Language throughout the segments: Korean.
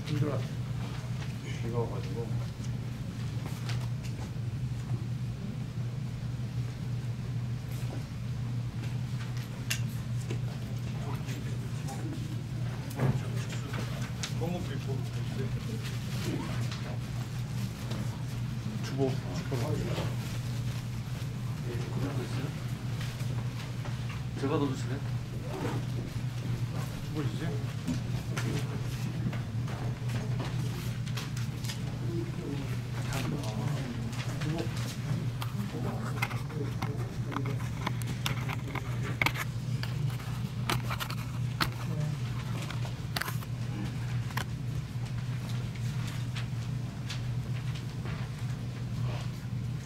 힘들었어. 즐거워가지고. 주보. 제가 넣어주실래요? 주보시지?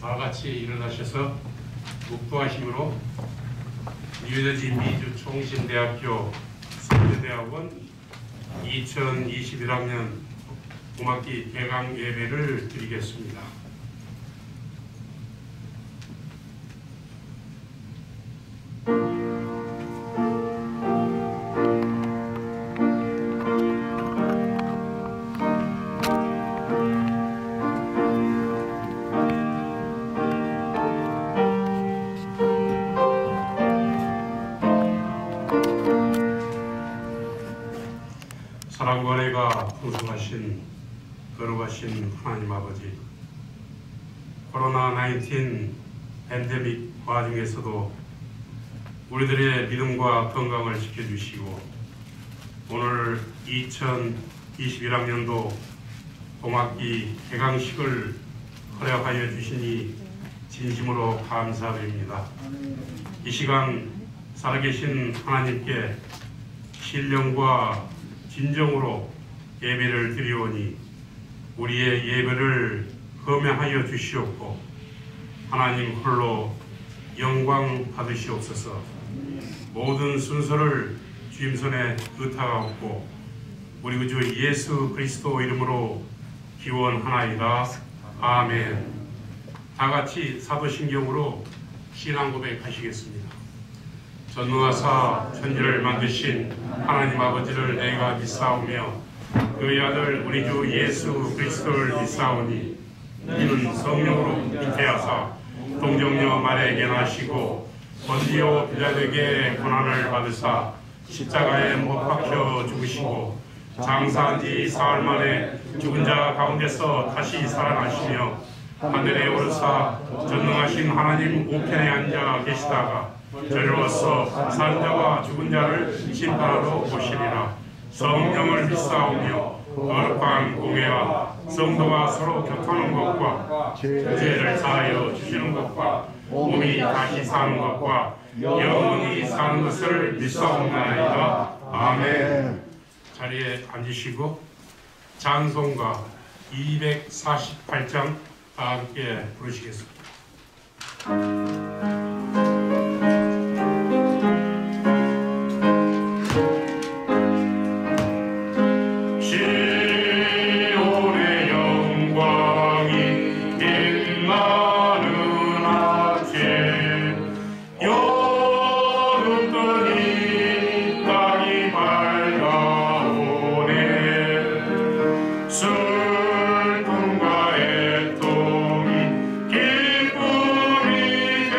다 같이 일어나셔서 묵부하심으로 뉴저지 미주 총신대학교 선교대학원 2021학년 봄학기 개강 예배를 드리겠습니다. 사랑과 은혜가 풍성하신 거룩하신 하나님 아버지, 코로나19 팬데믹 와중에서도 우리들의 믿음과 건강을 지켜주시고 오늘 2021학년도 봄학기 개강식을 허락하여 주시니 진심으로 감사드립니다. 이 시간 살아계신 하나님께 신령과 진정으로 예배를 드리오니 우리의 예배를 흠양하여 주시옵고 하나님 홀로 영광 받으시옵소서. 모든 순서를 주님 손에 의탁하옵고 우리 구주 예수 그리스도 이름으로 기원하나이다. 아멘. 다 같이 사도신경으로 신앙 고백하시겠습니다. 전능하사 천지를 만드신 하나님 아버지를 내가 믿사오며 그의 아들 우리 주 예수 그리스도를 믿사오니 이는 성령으로 잉태하사 동정녀 마리아에게 나시고 본디오 빌라도에게 고난을 받으사 십자가에 못 박혀 죽으시고 장사한 지 사흘 만에 죽은 자 가운데서 다시 살아나시며 하늘에 오르사 전능하신 하나님 우편에 앉아 계시다가 저리로서 산 자와 죽은 자를 심판하러 오시리라. 성령을 믿사오며 거룩한 공회와 성도가 서로 교통하는 것과 죄를 사하여 주시는 것과 몸이 다시 사는 것과 영원히 사는 것을 믿사옵나이다. 아멘. 자리에 앉으시고 찬송가 248장 다 함께 부르시겠습니다. 시온의 영광이 빛나는 아침 여름 뜨니 땅이 밝아오네. 슬픔과 애통이 기쁨이 되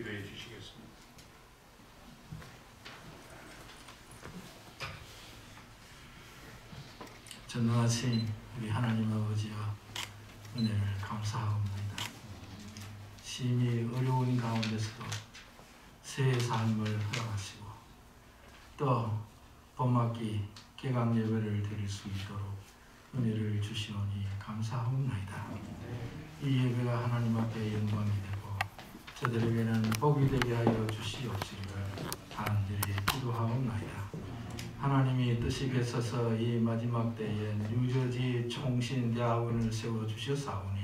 기도해 주시겠습니다. 전능하신 우리 하나님 아버지여 은혜를 감사합니다. 심히 어려운 가운데서도 새 삶을 허락하시고 또 봄맞기 개강 예배를 드릴 수 있도록 은혜를 주시오니 감사합니다. 이 예배가 하나님 앞에 영광이 되고 저들에게는 복이 되게 하여 주시옵시기를 간절히 기도하옵나이다. 하나님이 뜻이 계셔서 이 마지막 때에 뉴저지 총신대학원을 세워주셨사오니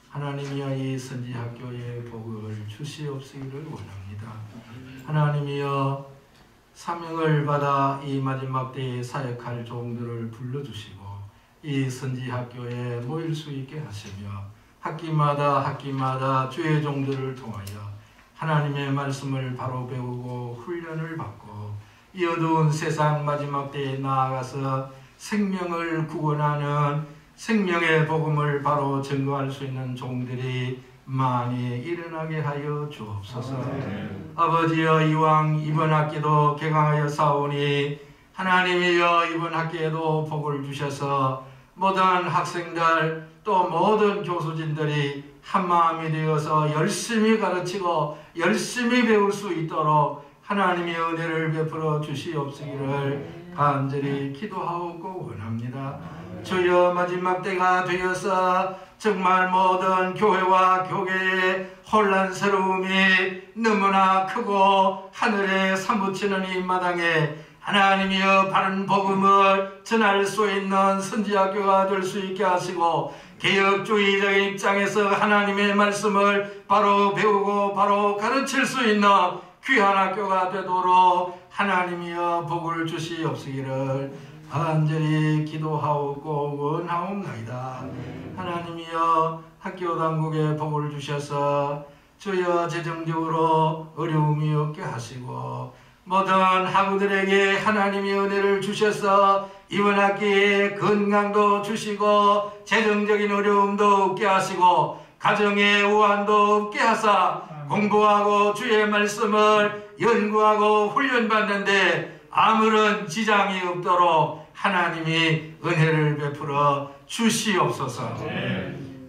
하나님이여 이 선지학교에 복을 주시옵시기를 원합니다. 하나님이여 사명을 받아 이 마지막 때에 사역할 종들을 불러주시고 이 선지학교에 모일 수 있게 하시며 학기마다 주의 종들을 통하여 하나님의 말씀을 바로 배우고 훈련을 받고 이 어두운 세상 마지막 때에 나아가서 생명을 구원하는 생명의 복음을 바로 증거할 수 있는 종들이 많이 일어나게 하여 주옵소서. 아버지여 이왕 이번 학기도 개강하여 사오니 하나님이여 이번 학기에도 복을 주셔서 모든 학생들 또 모든 교수진들이 한마음이 되어서 열심히 가르치고 열심히 배울 수 있도록 하나님의 은혜를 베풀어 주시옵시기를 간절히 기도하고 원합니다. 주여 마지막 때가 되어서 정말 모든 교회와 교계의 혼란스러움이 너무나 크고 하늘에 사무치는 이 마당에 하나님이여 바른 복음을 전할 수 있는 선지학교가 될 수 있게 하시고 개혁주의적인 입장에서 하나님의 말씀을 바로 배우고 바로 가르칠 수 있는 귀한 학교가 되도록 하나님이여 복을 주시옵시기를 간절히 기도하고 원하옵나이다. 하나님이여 학교 당국에 복을 주셔서 주여 재정적으로 어려움이 없게 하시고 모든 학우들에게 하나님의 은혜를 주셔서 이번 학기에 건강도 주시고 재정적인 어려움도 없게 하시고 가정의 우환도 없게 하사 공부하고 주의 말씀을 연구하고 훈련받는데 아무런 지장이 없도록 하나님이 은혜를 베풀어 주시옵소서.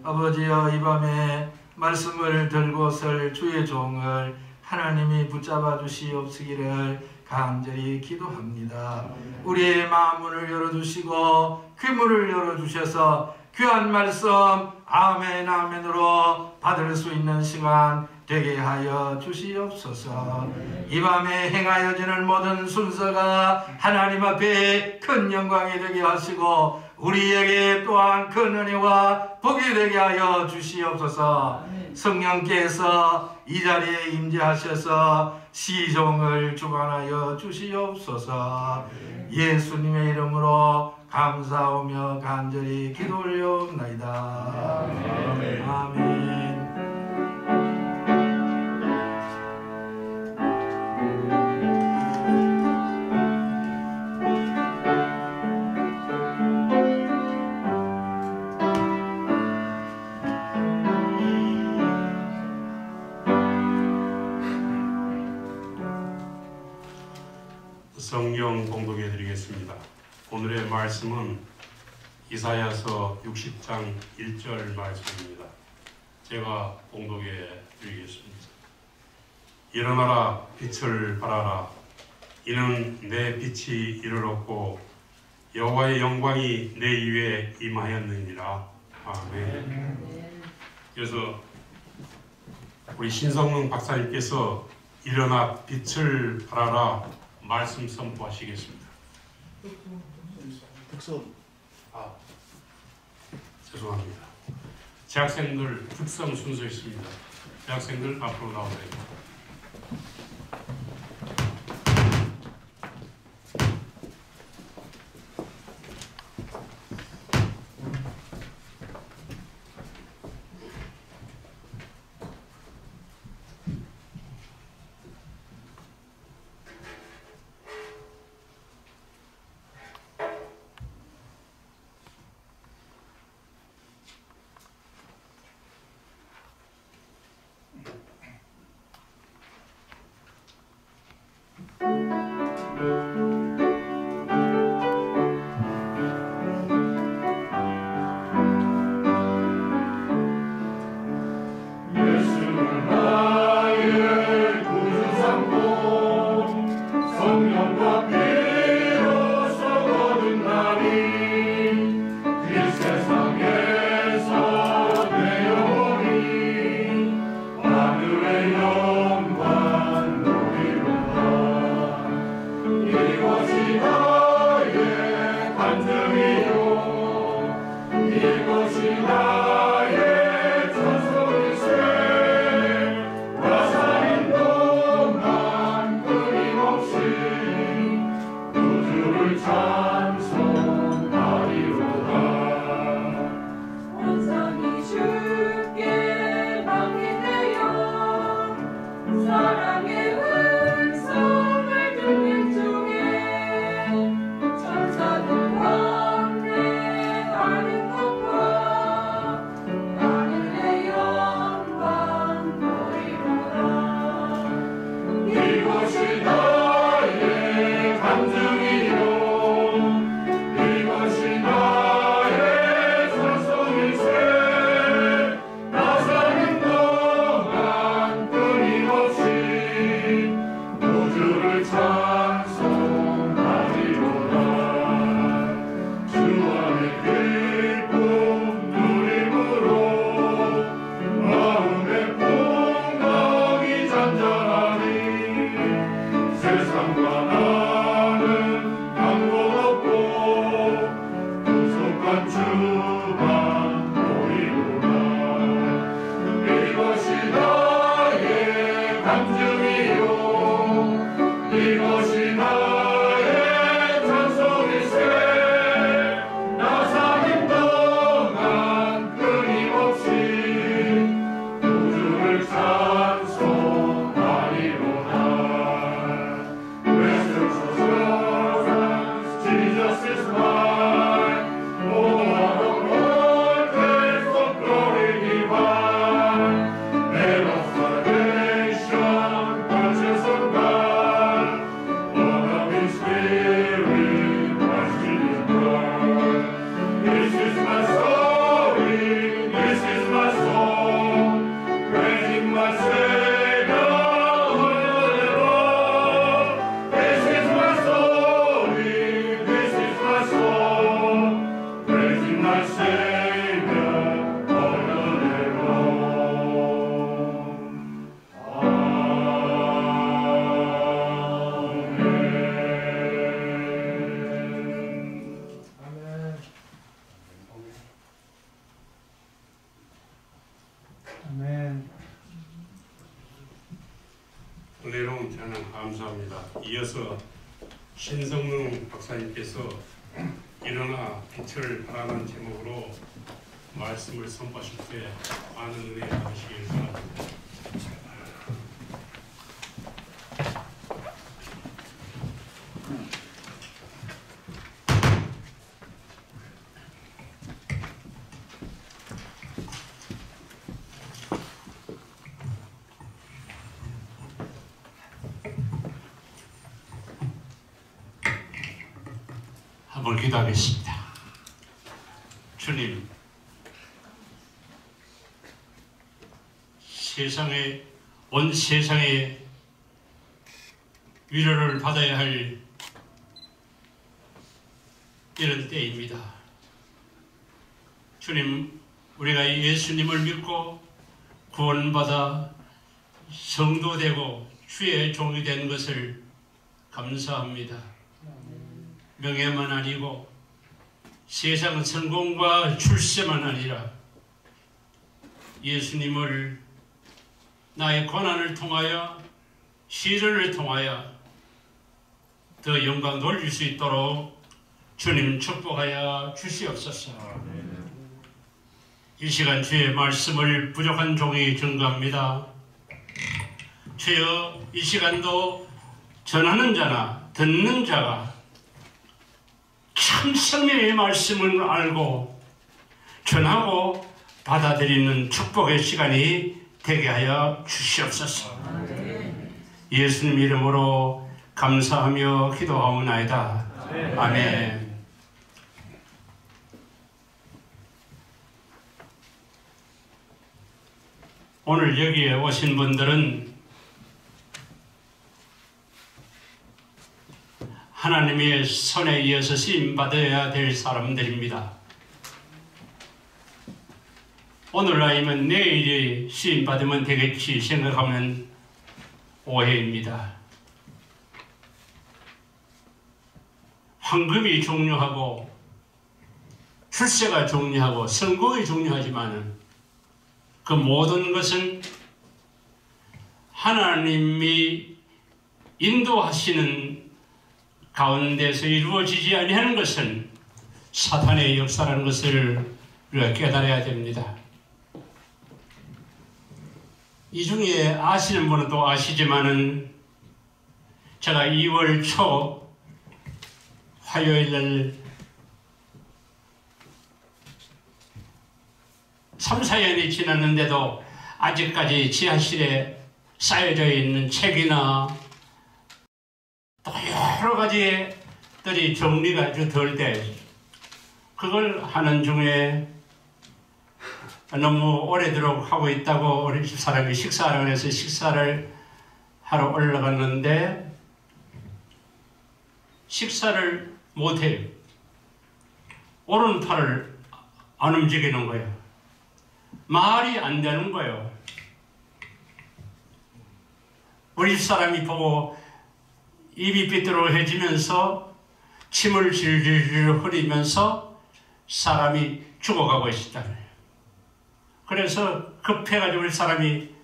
아버지여 이 밤에 말씀을 들고 설 주의 종을 하나님이 붙잡아 주시옵시기를 간절히 기도합니다. 우리의 마음문을 열어주시고 귀문을 열어주셔서 귀한 말씀 아멘 아멘으로 받을 수 있는 시간 되게 하여 주시옵소서. 이 밤에 행하여지는 모든 순서가 하나님 앞에 큰 영광이 되게 하시고 우리에게 또한 큰 은혜와 복이 되게 하여 주시옵소서. 성령께서 이 자리에 임재하셔서 시종을 주관하여 주시옵소서. 예수님의 이름으로 감사하며 간절히 기도 올려옵나이다. 아멘. 성경 봉독해 드리겠습니다. 오늘의 말씀은 이사야서 60장 1절 말씀입니다. 제가 봉독해 드리겠습니다. 일어나라 빛을 발하라. 이는 내 빛이 이르렀고 여호와의 영광이 내 위에 임하였느니라. 아멘. 그래서 우리 신성능 박사님께서 일어나 빛을 발하라 말씀 선포하시겠습니다. 죄송합니다. 재학생들 특성 순서 있습니다. 재학생들 앞으로 나오세요. 은혜로운 찬양 감사합니다. 이어서 신성능 박사님께서 일어나 빛을 발하는 제목으로 말씀을 선포하실 때 많은 은혜 받으시길 바랍니다. 한번 기도하겠습니다. 주님, 온 세상에 위로를 받아야 할 이런 때입니다. 주님, 우리가 예수님을 믿고 구원받아 성도되고 주의 종이 된 것을 감사합니다. 명예만 아니고 세상 성공과 출세만 아니라 예수님을 나의 고난을 통하여 시련을 통하여 더 영광 돌릴 수 있도록 주님 축복하여 주시옵소서. 이 시간 주의 말씀을 부족한 종이 증거합니다. 주여, 이 시간도 전하는 자나 듣는 자가 참 생명의 말씀을 알고 전하고 받아들이는 축복의 시간이 되게 하여 주시옵소서. 예수님 이름으로 감사하며 기도하옵나이다. 아멘. 오늘 여기에 오신 분들은 하나님의 손에 이어서 쓰임받아야 될 사람들입니다. 오늘 아니면 내일이 쓰임받으면 되겠지 생각하면 오해입니다. 황금이 중요하고 출세가 중요하고 성공이 중요하지만 그 모든 것은 하나님이 인도하시는 가운데서 이루어지지 아니하는 것은 사탄의 역사라는 것을 우리가 깨달아야 됩니다. 이 중에 아시는 분은 또 아시지만은 제가 2월 초 화요일 날 3, 4년이 지났는데도 아직까지 지하실에 쌓여져 있는 책이나 또 여러 가지들이 정리가 아주 덜 돼. 그걸 하는 중에 너무 오래도록 하고 있다고 우리 집사람이 식사하라고 해서 식사를 하러 올라갔는데 식사를 못해요. 오른팔을 안 움직이는 거예요. 말이 안 되는 거예요. 우리 집사람이 보고 입이 삐뚤어해지면서 침을 질질 흘리면서 사람이 죽어가고 있었다. 그래서 급해가지고 우리 사람이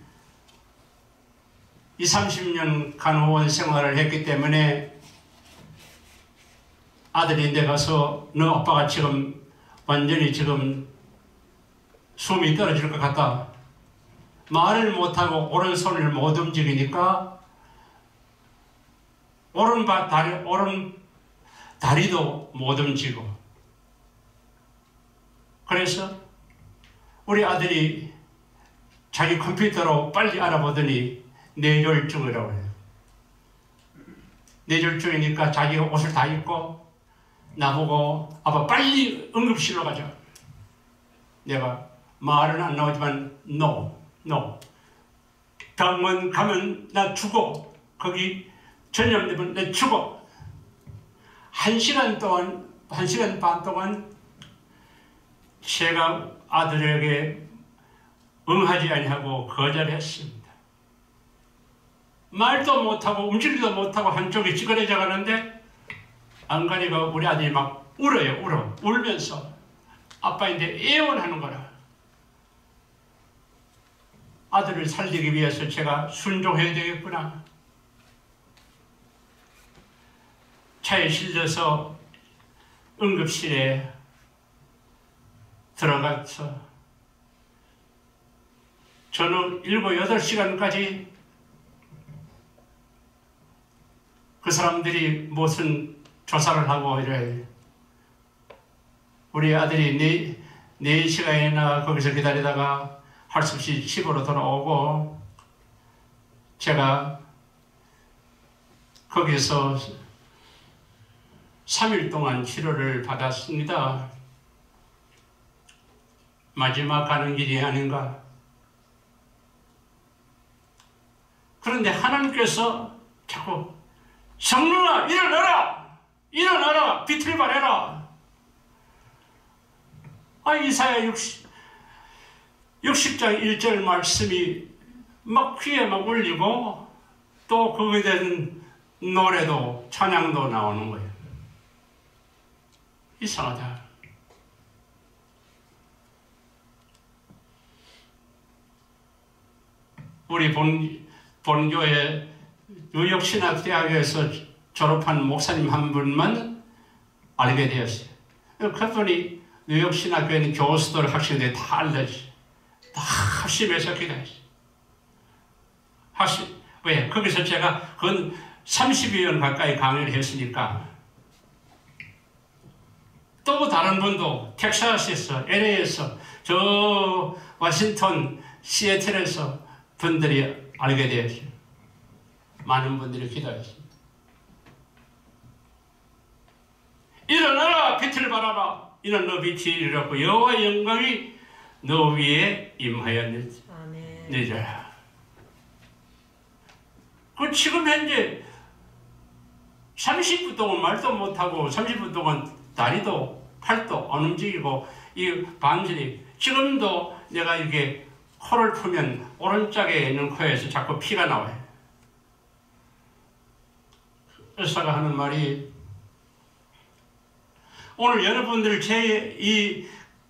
20, 30년 간호원 생활을 했기 때문에 아들이 내 가서 너 아빠가 지금 완전히 지금 숨이 떨어질 것 같다. 말을 못하고 오른손을 못 움직이니까 오른 다리도 못 움직이고. 그래서 우리 아들이 자기 컴퓨터로 빨리 알아보더니 뇌졸중이라고 해요. 뇌졸중이니까 자기가 옷을 다 입고 나보고 아빠 빨리 응급실로 가자. 내가 말은 안 나오지만 no. 병원 가면 나 죽어. 거기 전염되면 나 죽어. 1시간 반 동안 제가 아들에게 응하지 아니하고 거절했습니다. 말도 못하고 움직이도 못하고 한쪽이 찌그러져 가는데 안가리가 우리 아들이 막 울어요. 울면서 아빠인데 애원하는 거라. 아들을 살리기 위해서 제가 순종해야 되겠구나. 차에 실려서 응급실에 들어가서 저는 7, 8시간까지 그 사람들이 무슨 조사를 하고 이래. 우리 아들이 4시간이나 거기서 기다리다가 할 수 없이 집으로 돌아오고 제가 거기서 3일 동안 치료를 받았습니다. 마지막 가는 길이 아닌가. 그런데 하나님께서 자꾸 성령아 일어나라 비틀발해라. 이사야 60장 1절 말씀이 막 귀에 막 울리고 또 거기에 대한 노래도 찬양도 나오는 거예요. 이상하다. 우리 본교회 뉴욕신학대학에서 졸업한 목사님 한 분만 알게 되었어요. 그분이 뉴욕신학교에 있는 교수들, 학생들이 다 알려주세요. 다 합심해서 기도했어요. 왜? 거기서 제가 근 30여 년 가까이 강의를 했으니까. 또 다른 분도 텍사스에서, LA에서, 저 워싱턴, 시애틀에서 분들이 알게 되었어요. 많은 분들이 기도했습니다. 일어나라 빛을 발하라. 이는 너 빛이 이르렀고 여호와의 영광이 너 위에 임하였느니라. 아멘. 그 지금 현재 30분 동안 말도 못하고 30분 동안 다리도 팔도 안 움직이고 이 반절이 지금도 내가 이렇게 코를 풀면 오른쪽에 있는 코에서 자꾸 피가 나와요. 의사가 하는 말이 오늘 여러분들 제 이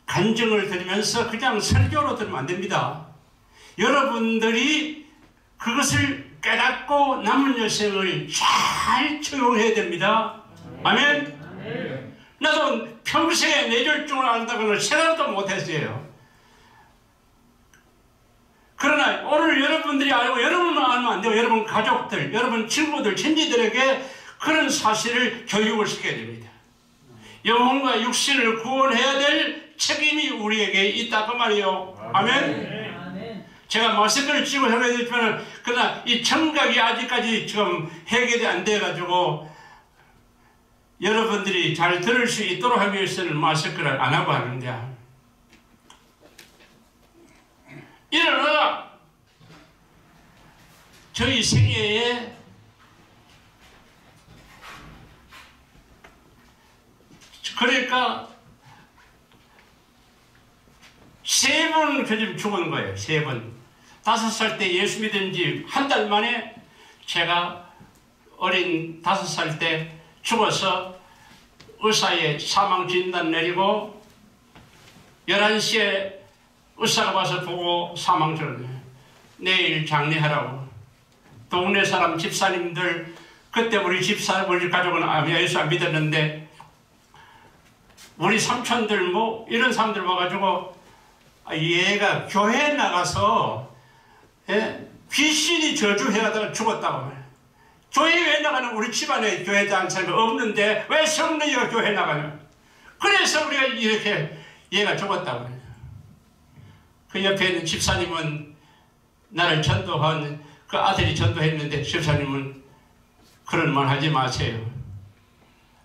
간증을 들으면서 그냥 설교로 들으면 안 됩니다. 여러분들이 그것을 깨닫고 남은 여생을 잘 적용해야 됩니다. 아멘? 나도 평생에 뇌졸중을 안다고는 생각도 못했어요. 그러나 오늘 여러분들이 알고 여러분만 알면 안 돼요. 여러분 가족들, 여러분 친구들, 친지들에게 그런 사실을 교육을 시켜야 됩니다. 영혼과 육신을 구원해야 될 책임이 우리에게 있다고 말이에요. 아멘? 제가 마스크를 쓰고 하게 됐지만 그러나 이 청각이 아직까지 지금 해결이 안 돼가지고 여러분들이 잘 들을 수 있도록 하기 위해서는 마스크를 안 하고 하는데 일어나라! 저희 생애에 그러니까 3번 그 죽은 거예요. 3번. 5살 때 예수 믿은 지 한 달 만에 제가 어린 5살 때 죽어서 의사의 사망 진단 내리고 11시에 의사가 와서 보고 사망 전을 내일 장례하라고. 동네 사람 집사님들 그때 우리 우리 가족은 예수 안 믿었는데 우리 삼촌들 뭐 이런 사람들 와가지고 얘가 교회에 나가서 귀신이 저주해가다가 죽었다고 말해요. 교회에 나가는 우리 집안에 교회 다니는 사람이 없는데 왜 성령이가 교회에 나가냐. 그래서 우리가 이렇게 얘가 죽었다고 말해요. 그 옆에 있는 집사님은 나를 전도한 그 아들이 전도했는데 집사님은 그런 말 하지 마세요.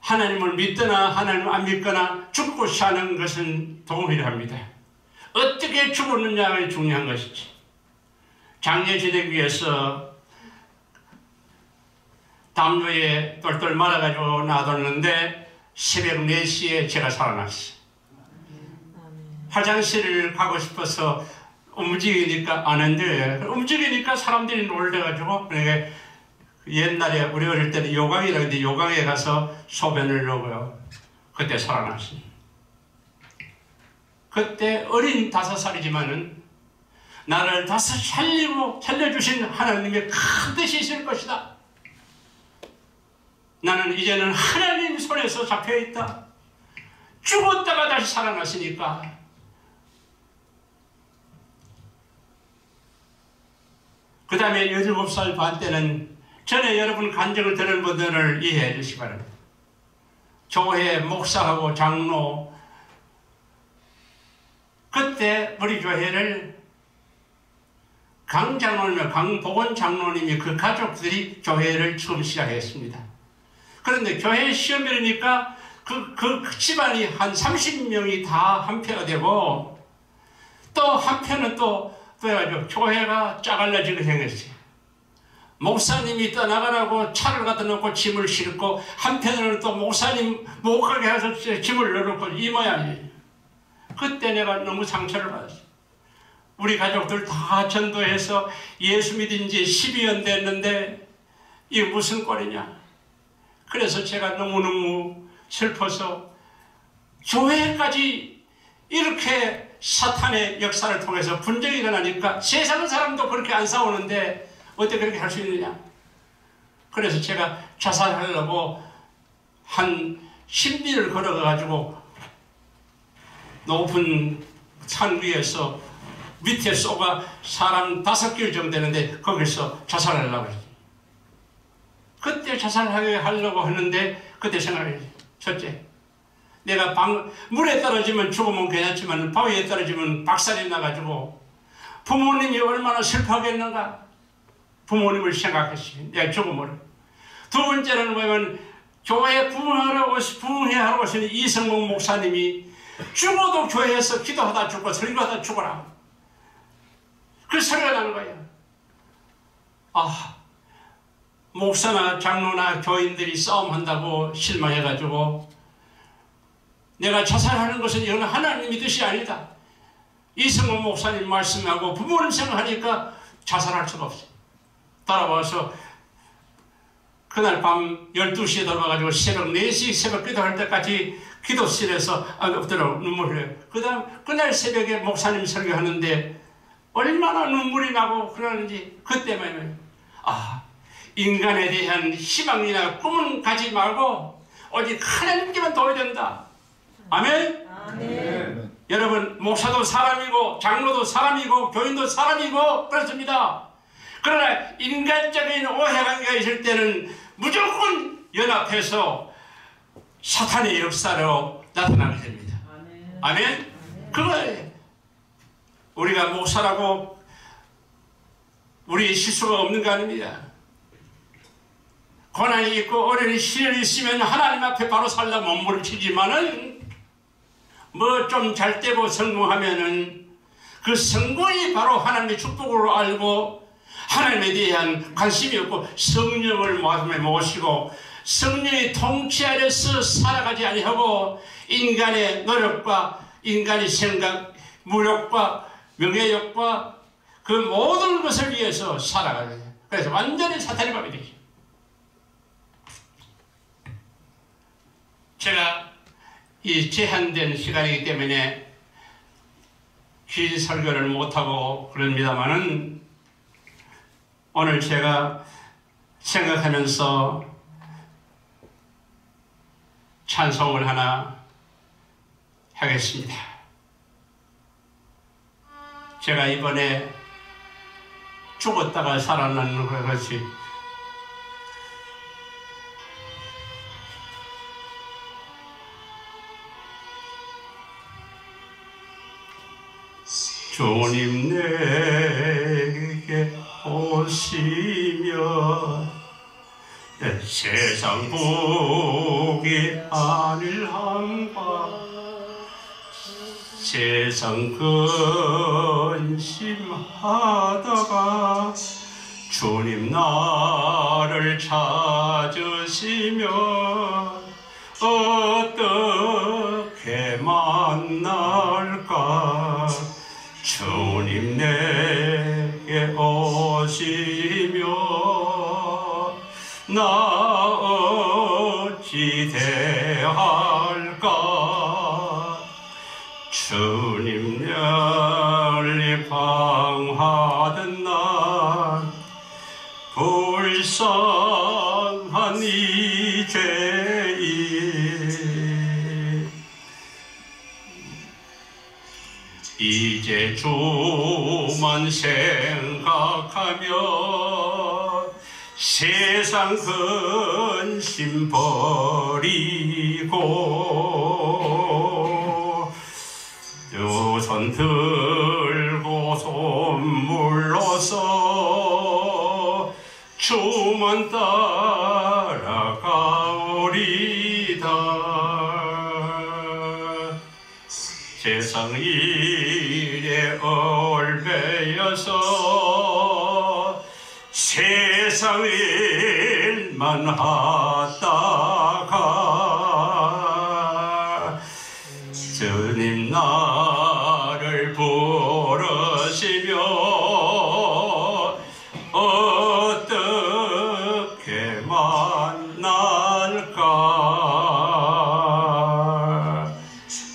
하나님을 믿거나 하나님을 안 믿거나 죽고 사는 것은 동일합니다. 어떻게 죽었느냐가 중요한 것이지. 장례 지내기 위해서 담요에 똘똘 말아가지고 놔뒀는데 새벽 4시에 제가 살아났어요. 화장실을 가고 싶어서 움직이니까 안 한대. 움직이니까 사람들이 놀래가지고 그러니까 옛날에 우리 어릴 때는 요강이라고 했는데 요강에 가서 소변을 넣어요. 그때 살아났어요. 그때 어린 5살이지만은 나를 다시 살려주신 하나님의 큰 뜻이 있을 것이다. 나는 이제는 하나님 손에서 잡혀있다. 죽었다가 다시 살아났으니까. 그 다음에 17살 반 때는 전에 여러분 간증을 들은 분들을 이해해 주시기 바랍니다. 교회 목사하고 장로 그때 우리 교회를 강장로님, 강복원 장로님이 그 가족들이 교회를 처음 시작했습니다. 그런데 교회 시험이니까 그 집안이 한 30명이 다 한패가 되고 또 한편은 또 해가지고 교회가 짜갈라지게 생겼어요. 목사님이 떠나가라고 차를 갖다 놓고 짐을 싣고 한편으로는 또 목사님 못 가게 해서 짐을 넣어놓고 이 모양이에요. 그때 내가 너무 상처를 받았어요. 우리 가족들 다 전도해서 예수 믿은 지 12년 됐는데 이게 무슨 꼴이냐. 그래서 제가 너무너무 슬퍼서 교회까지 이렇게 사탄의 역사를 통해서 분쟁이 일어나니까 세상 사람도 그렇게 안 싸우는데 어떻게 그렇게 할 수 있느냐. 그래서 제가 자살하려고 한 10리를 걸어가지고 높은 산 위에서 밑에 쏘가 사람 5길 정도 되는데 거기서 자살하려고 했어요. 그때 자살하려고 했는데 그때 생각했어요. 첫째, 내가 물에 떨어지면 죽으면 괜찮지만 바위에 떨어지면 박살이 나가지고 부모님이 얼마나 슬퍼하겠는가. 부모님을 생각했어요. 내 죽음을. 두 번째는 뭐냐면 교회 부흥회하러 오시는 이성봉 목사님이 죽어도 교회에서 기도하다 죽고 설교하다 죽어라. 그 소리가 나는 거예요. 아, 목사나 장로나 교인들이 싸움한다고 실망해가지고 내가 자살하는 것은 이건 하나님의 뜻이 아니다. 이성봉 목사님 말씀하고 부모님 생각하니까 자살할 수가 없어요. 따라와서 그날 밤 12시에 들어가가지고 새벽 4시 새벽 기도할 때까지 기도실에서 엎드려 눈물을 흘려요. 그 다음 그날 새벽에 목사님 설교하는데 얼마나 눈물이 나고 그러는지 그때만 인간에 대한 희망이나 꿈은 가지 말고 오직 하나님께만 도와야 된다. 아멘? 아멘. 여러분, 목사도 사람이고 장로도 사람이고 교인도 사람이고 그렇습니다. 그러나 인간적인 오해관계가 있을 때는 무조건 연합해서 사탄의 역사로 나타나게 됩니다. 아멘? 그거예요. 우리가 목사라고 우리 실수가 없는 거 아닙니다. 고난이 있고 어려운 시련이 있으면 하나님 앞에 바로 살다 몸부림 치지만은 뭐 좀 잘 되고 성공하면은 그 성공이 바로 하나님의 축복으로 알고 하나님에 대한 관심이 없고 성령을 마음에 모시고 성령의 통치 아래서 살아가지 아니하고 인간의 노력과 인간의 생각, 무력과 명예욕과 그 모든 것을 위해서 살아가야 돼요. 그래서 완전히 사탄의 밥이 되죠. 제가 이 제한된 시간이기 때문에 긴 설교를 못하고 그럽니다마는 오늘 제가 생각하면서 찬송을 하나 하겠습니다. 제가 이번에 죽었다가 살아나는 것이 주님 내게 오시며 세상 복이 아닐한가 세상 근심하다가 주님 나를 찾으시며 어떻게 만날까 주님 내게 오시며 나 어찌 대할까 주님 열리 방하던 날 불쌍한 이 죄인 이제 주만 생각하며 세상 근심 버리고 두 손 들고 손물러서 주만 따라가오리다. 세상 일에 얽매여서 세상 일만 하다가 주님 나를 부르시며 어떻게 만날까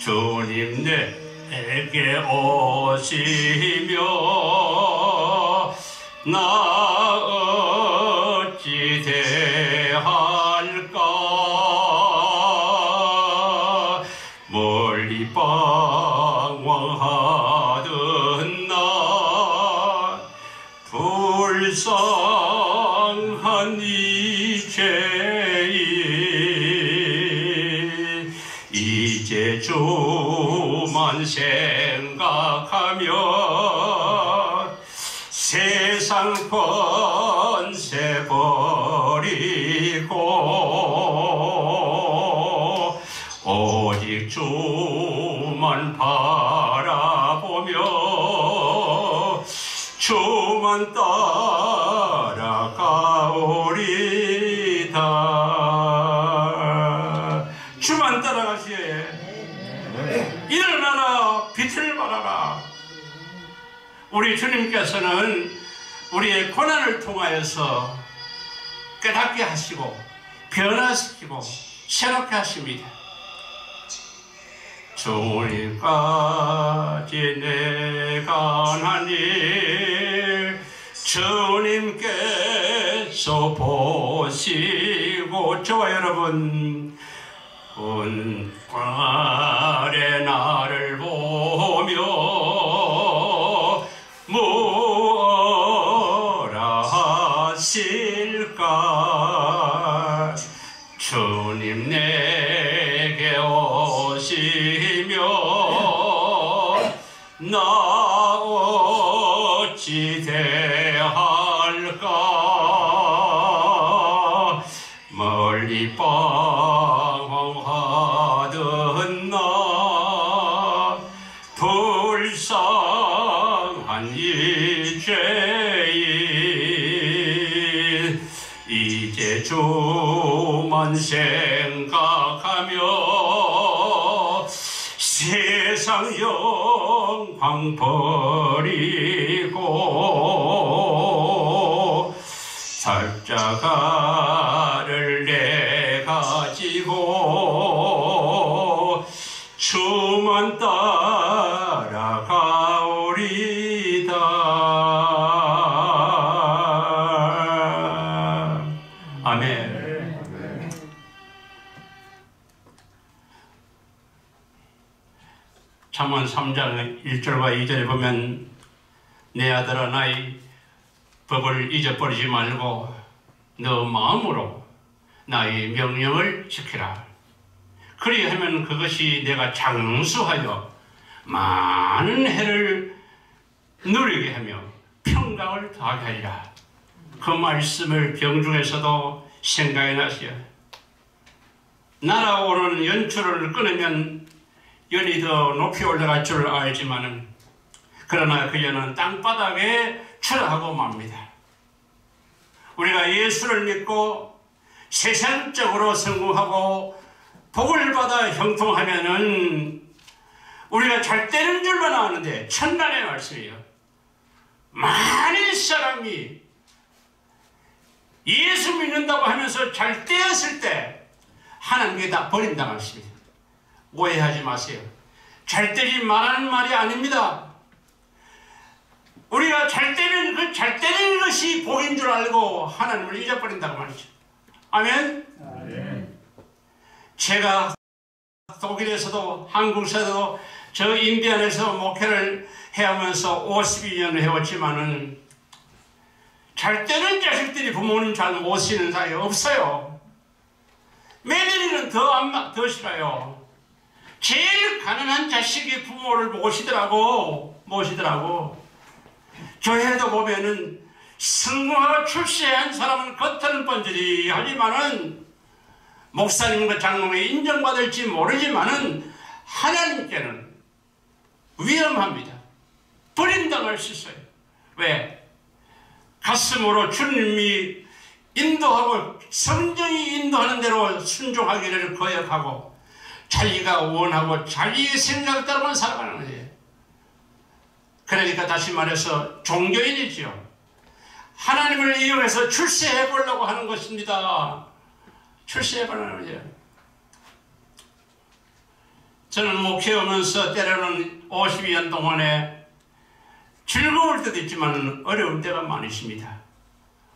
주님 내게 오시며 나 어찌 대할까 멀리 방황하던 나 불쌍한 이 죄인 이제 주만 생각하며 세상 권세 버리고 주만 따라가오리다. 주만 따라가시오. 일어나라, 빛을 발하라. 우리 주님께서는 우리의 고난을 통하여서 깨닫게 하시고 변화시키고 새롭게 하십니다. 주님까지 내가 난 일 주님께서 보시고 저와 여러분 은총의 나를 보며 뭐라 하실까. 주님 내게 오시며 나 어찌 대할까. 멀리 방황하던 나 불쌍한 이 죄인 이제 주만 생각하며 세상 영광 버리고 십자가를 내 가지고 주만 따라가오리다. 아멘. 잠언 3장 1절과 2절에 보면 내 아들아 나의 법을 잊어버리지 말고 너 마음으로 나의 명령을 지키라. 그리하면 그것이 내가 장수하여 많은 해를 누리게 하며 평강을 더하게 하리라. 그 말씀을 병중에서도 생각해 나시오. 날아오르는 연초를 끊으면 연이 더 높이 올라갈 줄 알지만은 그러나 그 연은 땅바닥에 추락하고 맙니다. 우리가 예수를 믿고 세상적으로 성공하고 복을 받아 형통하면은 우리가 잘 되는 줄만 아는데 천만의 말씀이에요. 많은 사람이 예수 믿는다고 하면서 잘 되었을 때 하나님께 다 버린다고 했습니다. 오해하지 마세요. 잘 되지 말하는 말이 아닙니다. 우리가 잘 되면 그 잘 되는 것이 복인 줄 알고 하나님을 잊어버린다고 말이죠. 아멘? 아멘. 제가 독일에서도 한국에서도 저 인디안에서 목회를 해오면서 52년을 해왔지만은 잘 되는 자식들이 부모님 잘 모시는 사이 없어요. 며느리는 더 싫어요. 제일 가난한 자식이 부모를 모시더라고. 교회도 보면은 성공하고 출세한 사람은 겉은 번지르하지만은 목사님과 장로에 인정받을지 모르지만은 하나님께는 위험합니다. 버림당할 수 있어요. 왜? 가슴으로 주님이 인도하고 성령이 인도하는 대로 순종하기를 거역하고 자기가 원하고 자기의 생각을 따라만 살아가는 거예요. 그러니까 다시 말해서 종교인이지요. 하나님을 이용해서 출세해 보려고 하는 것입니다. 출세해 보려는 거예요. 저는 목회하면서 때로는 52년 동안에 즐거울 때도 있지만 어려울 때가 많이 있습니다.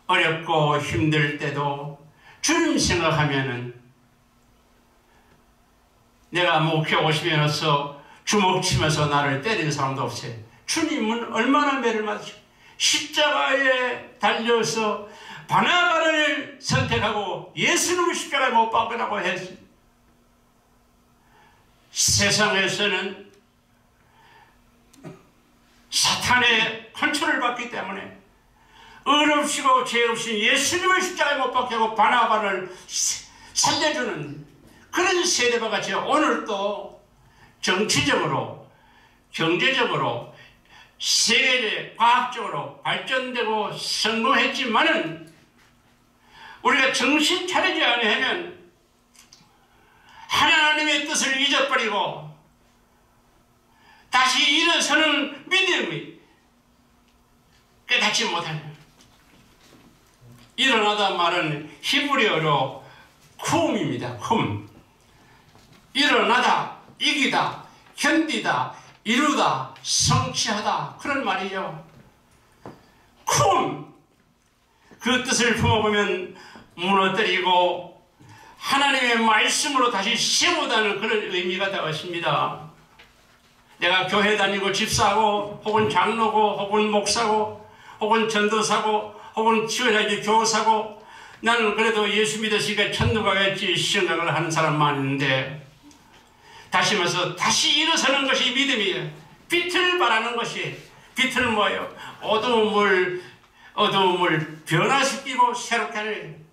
어렵고 힘들 때도 주님 생각하면은 내가 목회 50년에서 주먹 치면서 나를 때리는 사람도 없어요. 주님은 얼마나 매를 맞으시고 십자가에 달려서 바나바를 선택하고 예수님을 십자가에 못 박으라고 했습니다. 세상에서는 사탄의 컨트롤을 받기 때문에 의롭시고 죄 없이 예수님을 십자가에 못 박게 하고 바나바를 살려주는 그런 세대와 같이 오늘도 정치적으로 경제적으로 세계에 과학적으로 발전되고 성공했지만은 우리가 정신 차리지 않으면 하나님의 뜻을 잊어버리고 다시 일어서는 믿음이 깨닫지 못하는, 일어나다 말은 히브리어로 쿰입니다. 쿰. 일어나다, 이기다, 견디다, 이루다, 성취하다, 그런 말이죠. 쿰. 그 뜻을 품어보면 무너뜨리고 하나님의 말씀으로 다시 세우다는 그런 의미가 되었습니다. 내가 교회 다니고 집사고 혹은 장로고 혹은 목사고 혹은 전도사고 혹은 지원하기 교사고 나는 그래도 예수 믿으시니까 천국 가겠지 생각을 하는 사람만 있는데, 다시 말해서 다시 일어서는 것이 믿음이에요. 빛을 발하는 것이, 빛을 뭐예요? 어두움을 변화시키고 새롭게 하는,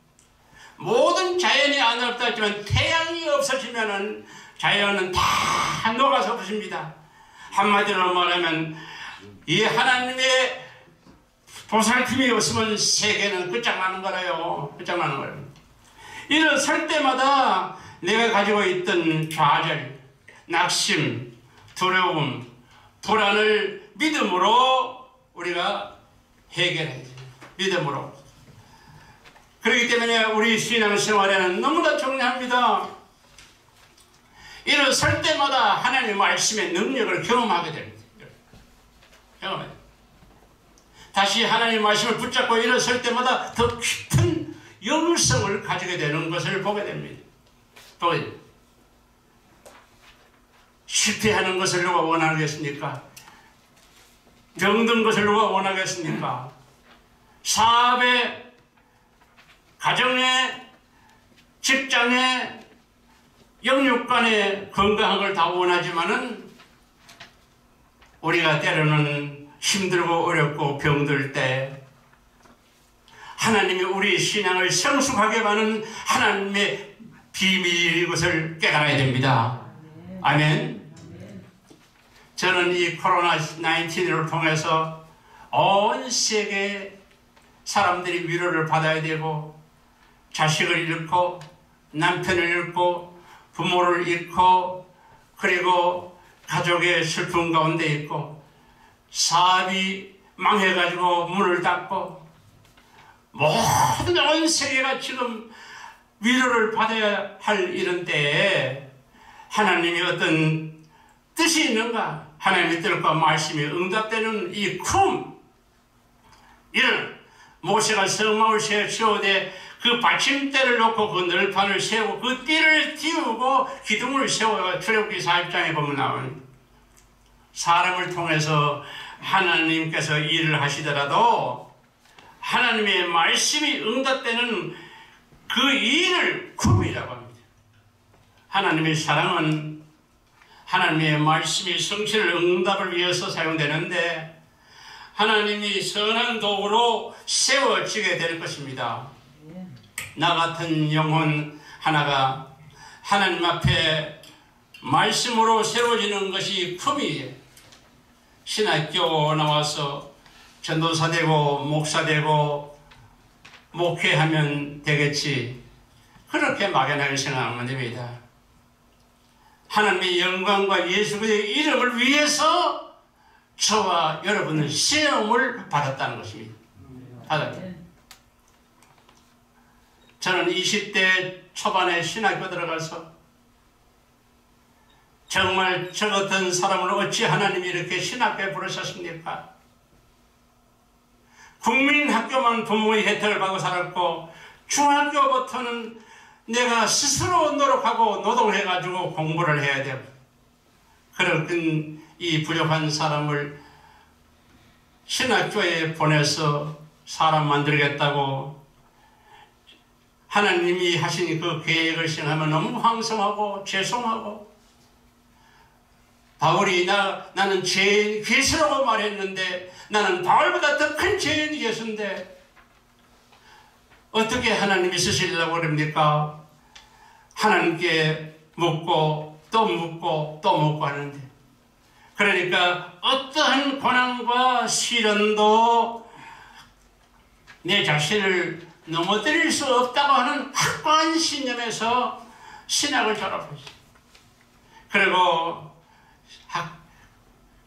모든 자연이 아름답다 했지만 태양이 없어지면은 자연은 다 녹아서 없습니다. 한마디로 말하면 이 하나님의 보살핌이 없으면 세계는 끝장나는 거라요. 끝장나는 거예요. 일어설 때마다 내가 가지고 있던 좌절, 낙심, 두려움, 불안을 믿음으로 우리가 해결해야죠. 믿음으로. 그렇기 때문에 우리 신앙생활에는 너무나 중요합니다. 일어설 때마다 하나님의 말씀의 능력을 경험하게 됩니다. 경험해요. 다시 하나님의 말씀을 붙잡고 일어설 때마다 더 깊은 영성을 가지게 되는 것을 보게 됩니다. 실패하는 것을 누가 원하겠습니까? 병든 것을 누가 원하겠습니까? 사업에, 가정에, 직장에, 영육간에 건강한 걸 다 원하지만은 우리가 때로는 힘들고 어렵고 병들 때 하나님이 우리 신앙을 성숙하게 하는 하나님의 비밀인 것을 깨달아야 됩니다. 아멘. 저는 이 코로나19를 통해서 온 세계 사람들이 위로를 받아야 되고, 자식을 잃고 남편을 잃고 부모를 잃고 그리고 가족의 슬픔 가운데 있고 사업이 망해가지고 문을 닫고 모든 온 세계가 지금 위로를 받아야 할 이런 때에 하나님이 어떤 뜻이 있는가? 하나님의 뜻과 말씀이 응답되는 이 이런 모세가 성막을 세우되 그 받침대를 놓고 그 널판을 세우고 그 띠를 띄우고 기둥을 세워 출애굽기 40장에 보면 나오는, 사람을 통해서 하나님께서 일을 하시더라도 하나님의 말씀이 응답되는 그 일을 쿰이라고 합니다. 하나님의 사랑은 하나님의 말씀이 성취를 응답을 위해서 사용되는데 하나님이 선한 도구로 세워지게 될 것입니다. 나 같은 영혼 하나가 하나님 앞에 말씀으로 세워지는 것이 쿰이에요. 신학교 나와서 전도사 되고 목사 되고 목회하면 되겠지, 그렇게 막연하게 생각하면 안 됩니다. 하나님의 영광과 예수 그리스도의 이름을 위해서 저와 여러분은 시험을 받았다는 것입니다. 받았다. 저는 20대 초반에 신학교 들어가서 정말 저 같은 사람을 어찌 하나님이 이렇게 신학교에 부르셨습니까? 국민학교만 부모의 혜택을 받고 살았고 중학교부터는 내가 스스로 노력하고 노동해가지고 공부를 해야 되고, 그런 이 부족한 사람을 신학교에 보내서 사람 만들겠다고 하나님이 하신 그 계획을 생각하면 너무 황송하고 죄송하고, 바울이 나는 죄인 괴수라고 말했는데 나는 바울보다 더 큰 죄인이 예수인데 어떻게 하나님이 쓰시려고 그럽니까? 하나님께 묻고 또 묻고 또 묻고 하는데, 그러니까 어떠한 고난과 시련도 내 자신을 넘어뜨릴 수 없다고 하는 확고한 신념에서 신학을 졸업했어요. 그리고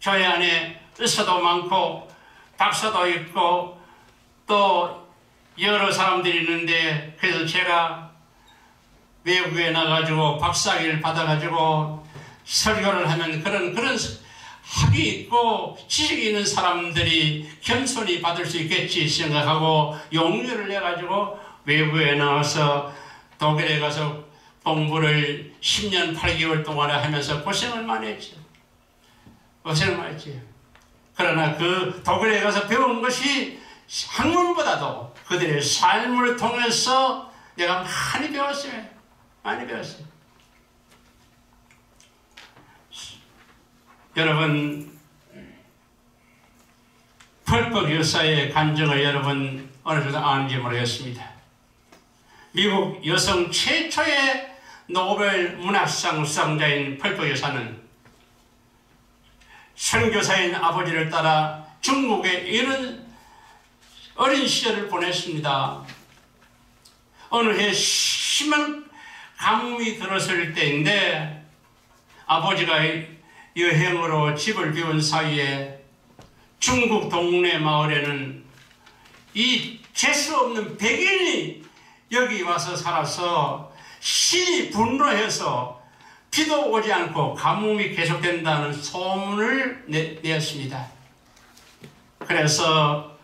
교회 안에 의사도 많고 박사도 있고 또 여러 사람들이 있는데, 그래서 제가 외국에 나가지고 박사학위를 받아가지고 설교를 하면 그런 학위 있고 지식이 있는 사람들이 겸손히 받을 수 있겠지 생각하고 용기를 내가지고 외부에 나와서 독일에 가서 공부를 10년 8개월 동안 하면서 고생을 많이 했죠. 고생을 많이 했지. 그러나 그 독일에 가서 배운 것이 학문보다도 그들의 삶을 통해서 내가 많이 배웠어요. 많이 배웠어요. 여러분, 펄퍼 교사의 감정을 여러분 어느 정도 아는지 모르겠습니다. 미국 여성 최초의 노벨 문학상 수상자인 펄퍼 교사는 선교사인 아버지를 따라 중국에 이런 어린 시절을 보냈습니다. 어느 해 심한 가뭄이 들었을 때인데 아버지가 여행으로 집을 비운 사이에 중국 동네 마을에는 이 재수 없는 백인이 여기 와서 살아서 신이 분노해서 비도 오지 않고 가뭄이 계속된다는 소문을 내었습니다. 그래서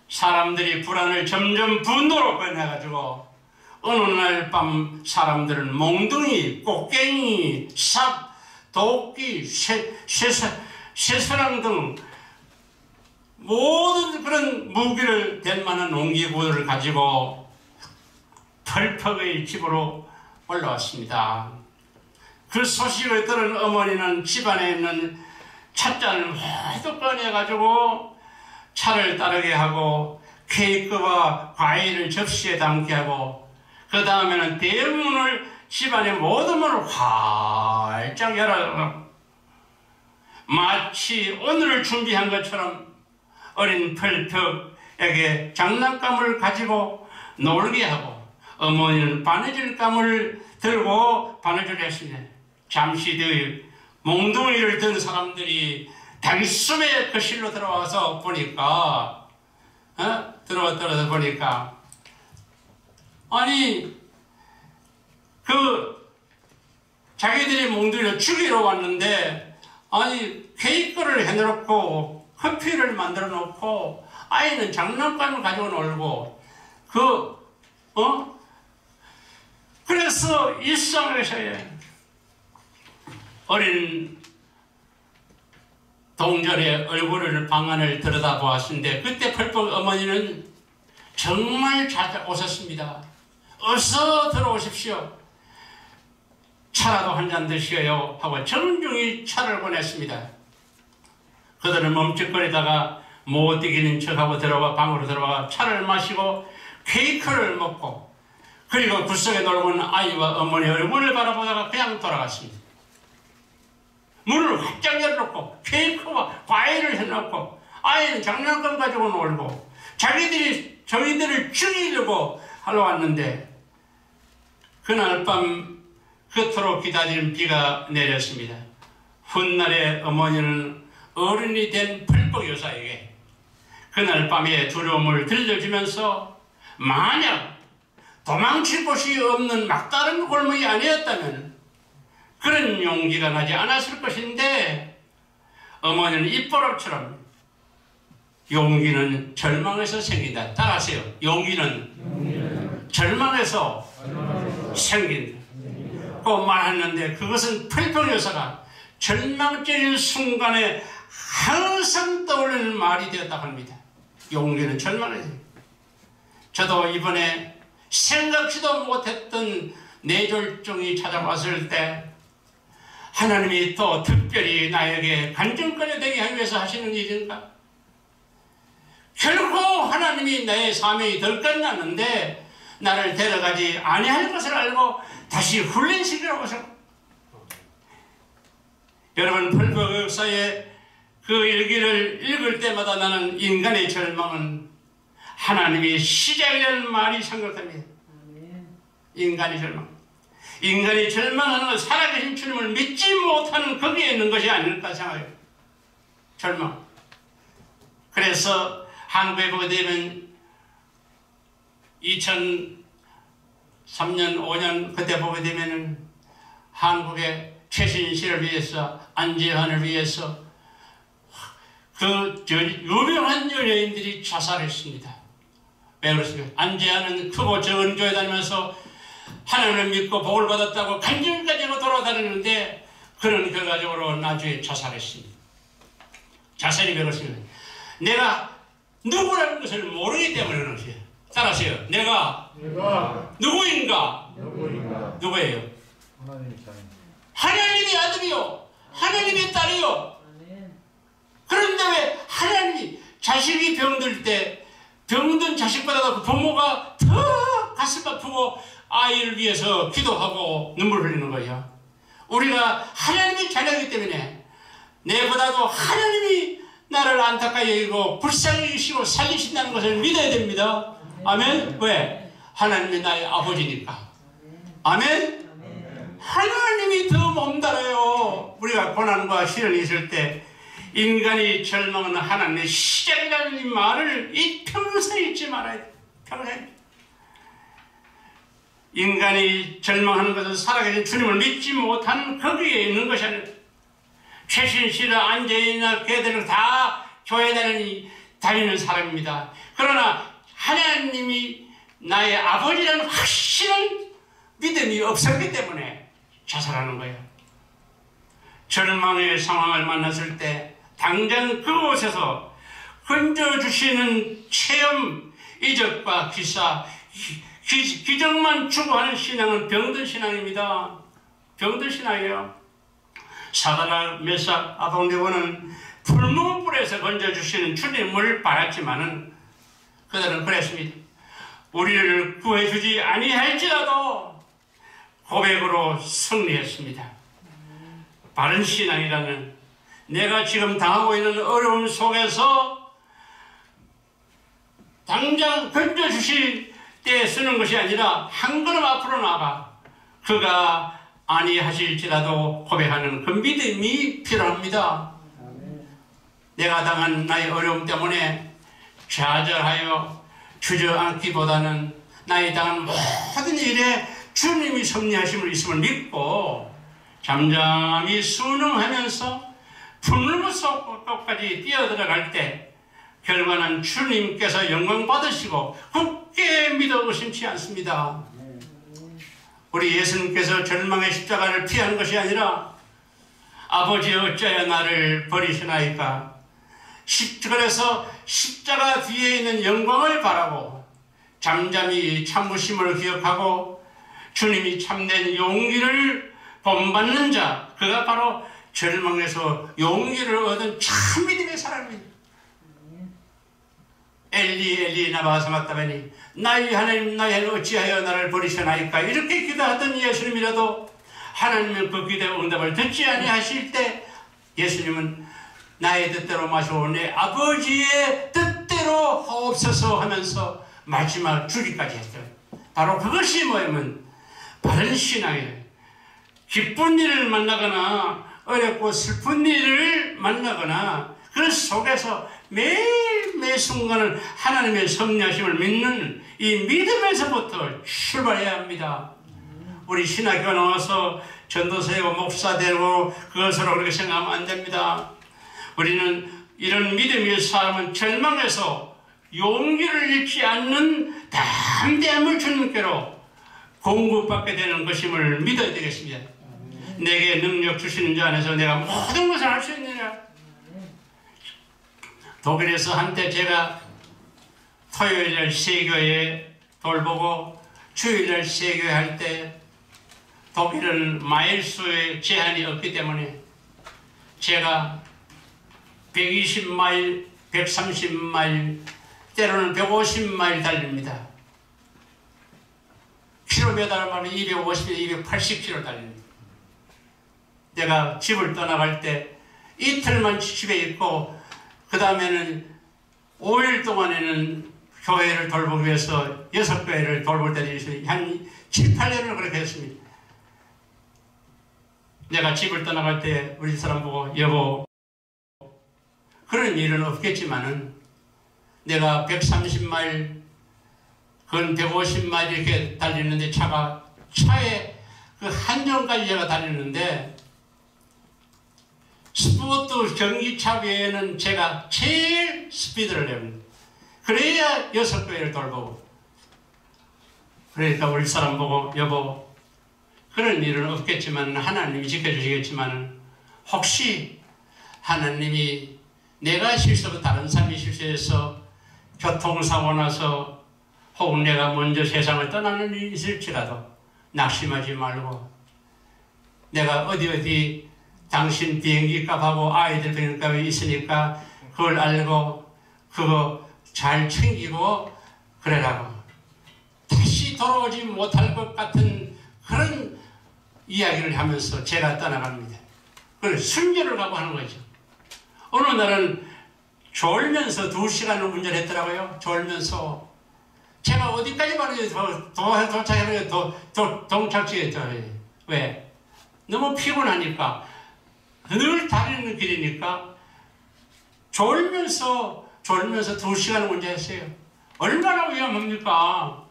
사람들이 불안을 점점 분노로 변해가지고 어느 날 밤 사람들은 몽둥이, 꽃갱이, 삽, 도끼, 쇠사랑 등 모든 그런 무기를 댄 만한 농기구를 가지고 펄퍽의 집으로 올라왔습니다. 그 소식을 들은 어머니는 집안에 있는 찻잔을 모두 꺼내가지고 차를 따르게 하고 케이크와 과일을 접시에 담게 하고 그 다음에는 대문을 집안의 모든 문을 활짝 열어 마치 오늘을 준비한 것처럼 어린 펄퍽에게 장난감을 가지고 놀게 하고 어머니는 바느질감을 들고 바느질을 했습니다. 잠시 뒤 몽둥이를 든 사람들이 단숨에 그 실로 들어와서 보니까 들어와서 보니까 아니 그 자기들이 몽둥이를 죽이러 왔는데 아니 케이크를 해놓고 커피를 만들어 놓고 아이는 장난감을 가지고 놀고 그래서 일상에서의 어린 동절의 얼굴을 방안을 들여다보았는데 그때 펄펄 어머니는 정말 잘 오셨습니다. 어서 들어오십시오. 차라도 한 잔 드시어요 하고 정중히 차를 보냈습니다. 그들은 멈칫거리다가 못 이기는 척하고 방으로 들어가 차를 마시고 케이크를 먹고 그리고 구석에 놀고 있는 아이와 어머니 얼굴을 바라보다가 그냥 돌아갔습니다. 문을 활짝 열어놓고 케이크와 과일을 해놓고 아이는 장난감 가지고 놀고 저희들을 죽이려고 하러 왔는데 그날 밤 그토록 기다린 비가 내렸습니다. 훗날에 어머니는 어른이 된 펄퍽 여사에게 그날 밤에 두려움을 들려주면서 만약 도망칠 곳이 없는 막다른 골목이 아니었다면 그런 용기가 나지 않았을 것인데 어머니는 입버릇처럼 용기는 절망에서 생긴다. 따라하세요. 용기는 절망에서 생긴다. 꼭 말했는데 그것은 펄퍽 여사가 절망적인 순간에 항상 떠오르는 말이 되었다고 합니다. 용기는 절망에서. 저도 이번에 생각지도 못했던 뇌졸중이 찾아왔을 때 하나님이 또 특별히 나에게 간증거리 되게 하기 위해서 하시는 일인가? 결코 하나님이 나의 사명이 덜 끝났는데 나를 데려가지 아니할 것을 알고 다시 훈련시키라고 해서 여러분, 펄프 역사의 그 일기를 읽을 때마다 나는 인간의 절망은 하나님의 시작이라는 말이 생각됩니다. 인간의 절망. 인간이 절망하는 건 살아계신 주님을 믿지 못하는 거기에 있는 것이 아닐까 생각해요. 절망. 그래서 한국에 보게 되면 2003년, 5년 그때 보게 되면은 한국의 최신실을 위해서, 안재환을 위해서 그 유명한 연예인들이 자살했습니다. 왜 그렇습니까? 안재환은 크고 적은 교회 다니면서 하나님을 믿고 복을 받았다고 간증까지 하고 돌아다니는데 그런 결과적으로 나중에 자살했습니다. 자살이 왜 그렇습니까? 내가 누구라는 것을 모르기 때문에 그런 것이에요. 따라하세요. 내가 누구인가? 누구예요? 하나님의 아들이요, 하나님의 딸이요. 그런데 왜 하나님이 자식이 병들 때 병든 자식보다도 부모가 더 가슴 아프고 아이를 위해서 기도하고 눈물 흘리는 거예요. 우리가 하나님의 자녀이기 때문에 내보다도 하나님이 나를 안타까이 여기고 불쌍히 여기시고 살리신다는 것을 믿어야 됩니다. 아멘? 왜? 하나님이 나의 아버지니까. 아멘? 하나님이 더 몸달아요. 우리가 고난과 시련이 있을 때 인간이 절망하는 하나님의 시작이라는 이 말을 이 평생 잊지 말아야 돼. 평생. 인간이 절망하는 것은 살아계신 주님을 믿지 못하는 거기에 있는 것이 아니라 최신실이나 안재인이나 걔들은 다 교회 다니는 사람입니다. 그러나 하나님이 나의 아버지라는 확실한 믿음이 없었기 때문에 자살하는 거예요. 절망의 상황을 만났을 때 당장 그곳에서 건져주시는 체험, 이적과 기사, 기적만 추구하는 신앙은 병든 신앙입니다. 병든 신앙이에요. 사다락, 메삭, 아동네고는 불문불에서 건져주시는 주님을 바랐지만은 그들은 그랬습니다. 우리를 구해주지 아니할지라도 고백으로 승리했습니다. 바른 신앙이라는 내가 지금 당하고 있는 어려움 속에서 당장 건져주실 때 쓰는 것이 아니라 한 걸음 앞으로 나가 그가 아니하실지라도 고백하는 그 믿음이 필요합니다. 내가 당한 나의 어려움 때문에 좌절하여 주저앉기보다는 나의 당한 모든 일에 주님이 섭리하심을 있음을 믿고 잠잠히 순응하면서 풀무 속까지 뛰어들어갈 때 결과는 주님께서 영광 받으시고 굳게 믿어 의심치 않습니다. 우리 예수님께서 절망의 십자가를 피한 것이 아니라 아버지 어찌하여 나를 버리시나이까. 그래서 십자가 뒤에 있는 영광을 바라고 잠잠히 참으심을 기억하고 주님이 참된 용기를 본받는 자, 그가 바로 절망에서 용기를 얻은 참 믿음의 사람입니다. 엘리 엘리 나마 사마타베니 나의 하나님 나의 어찌하여 나를 버리시나이까. 이렇게 기도하던 예수님이라도 하나님은 그 기도의 응답을 듣지 아니하실 때 예수님은 나의 뜻대로 마시오 내 아버지의 뜻대로 하옵소서 하면서 마지막 주기까지 했어요. 바로 그것이 뭐냐면 바른 신앙이에요. 기쁜 일을 만나거나 어렵고 슬픈 일을 만나거나 그 속에서 매일 순간을 하나님의 섭리하심을 믿는 이 믿음에서부터 출발해야 합니다. 우리 신학교 나와서 전도사이고 목사 되고 그것으로 그렇게 생각하면 안 됩니다. 우리는 이런 믿음의 삶은 절망에서 용기를 잃지 않는 담대함을 주님께로 공급받게 되는 것임을 믿어야 되겠습니다. 내게 능력 주시는 자 안에서 내가 모든 것을 할 수 있느냐. 독일에서 한때 제가 토요일날 세교회 돌보고 주일날 세교회 할 때 독일은 마일수의 제한이 없기 때문에 제가 120마일, 130마일, 때로는 150마일 달립니다. 킬로미터를 말하면 250, 280km 달립니다. 내가 집을 떠나갈 때 이틀만 집에 있고 그 다음에는 5일 동안에는 교회를 돌보기 위해서 6교회를 돌볼 때도 있어요. 한 7, 8년을 그렇게 했습니다. 내가 집을 떠나갈 때 우리 사람 보고 여보 그런 일은 없겠지만은 내가 130마일 그건 150마일 이렇게 달리는데 차에 그 한정까지 제가 달리는데 스포츠 전기차 외에는 제가 제일 스피드를 냅니다. 그래야 6교회를 돌보고 그러니까 우리 사람 보고 여보 그런 일은 없겠지만 하나님이 지켜주시겠지만 혹시 하나님이 내가 실수하고 다른 사람이 실수해서 교통사고 나서 혹은 내가 먼저 세상을 떠나는 일이 있을지라도 낙심하지 말고 내가 어디 당신 비행기 값하고 아이들 비행기 값이 있으니까 그걸 알고 그거 잘 챙기고 그래라고 다시 돌아오지 못할 것 같은 그런 이야기를 하면서 제가 떠나갑니다. 그걸 순교를 가고 하는 거죠. 어느 날은 졸면서 2시간을 운전했더라고요. 졸면서 제가 어디까지 말해요? 도착해요. 동착지에 왜? 너무 피곤하니까 늘 다니는 길이니까 졸면서 2시간을 운전했어요. 얼마나 위험합니까?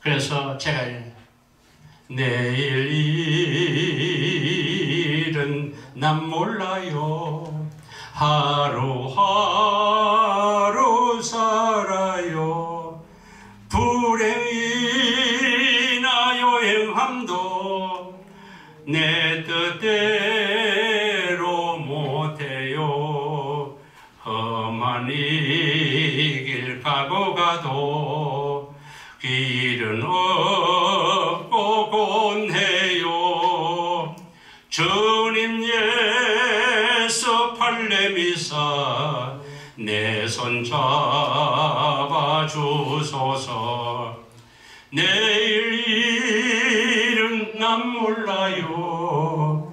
그래서 제가 내일 일은 난 몰라요. 하루하루 살아요. 불행이나 여행함도 내 뜻대로 못해요. 험한 이 길 가고 가도 길은 없고 곤해요. 주님 예수 팔레미사 내 손 잡아주소서. 내일 일은 난 몰라요.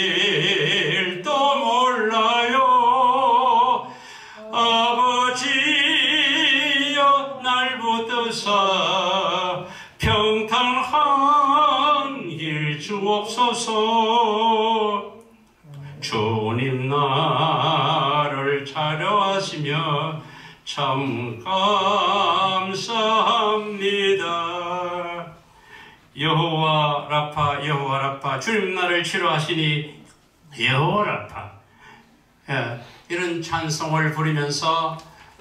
장래일도 몰라요. 아버지여 날 붙드사 평탄한 길 주옵소서. 주님 나를 차려하시며 참 감사합니다. 여호와 라파 여호와 라파 주님 나를 치료하시니 여호와 라파. 이런 찬송을 부르면서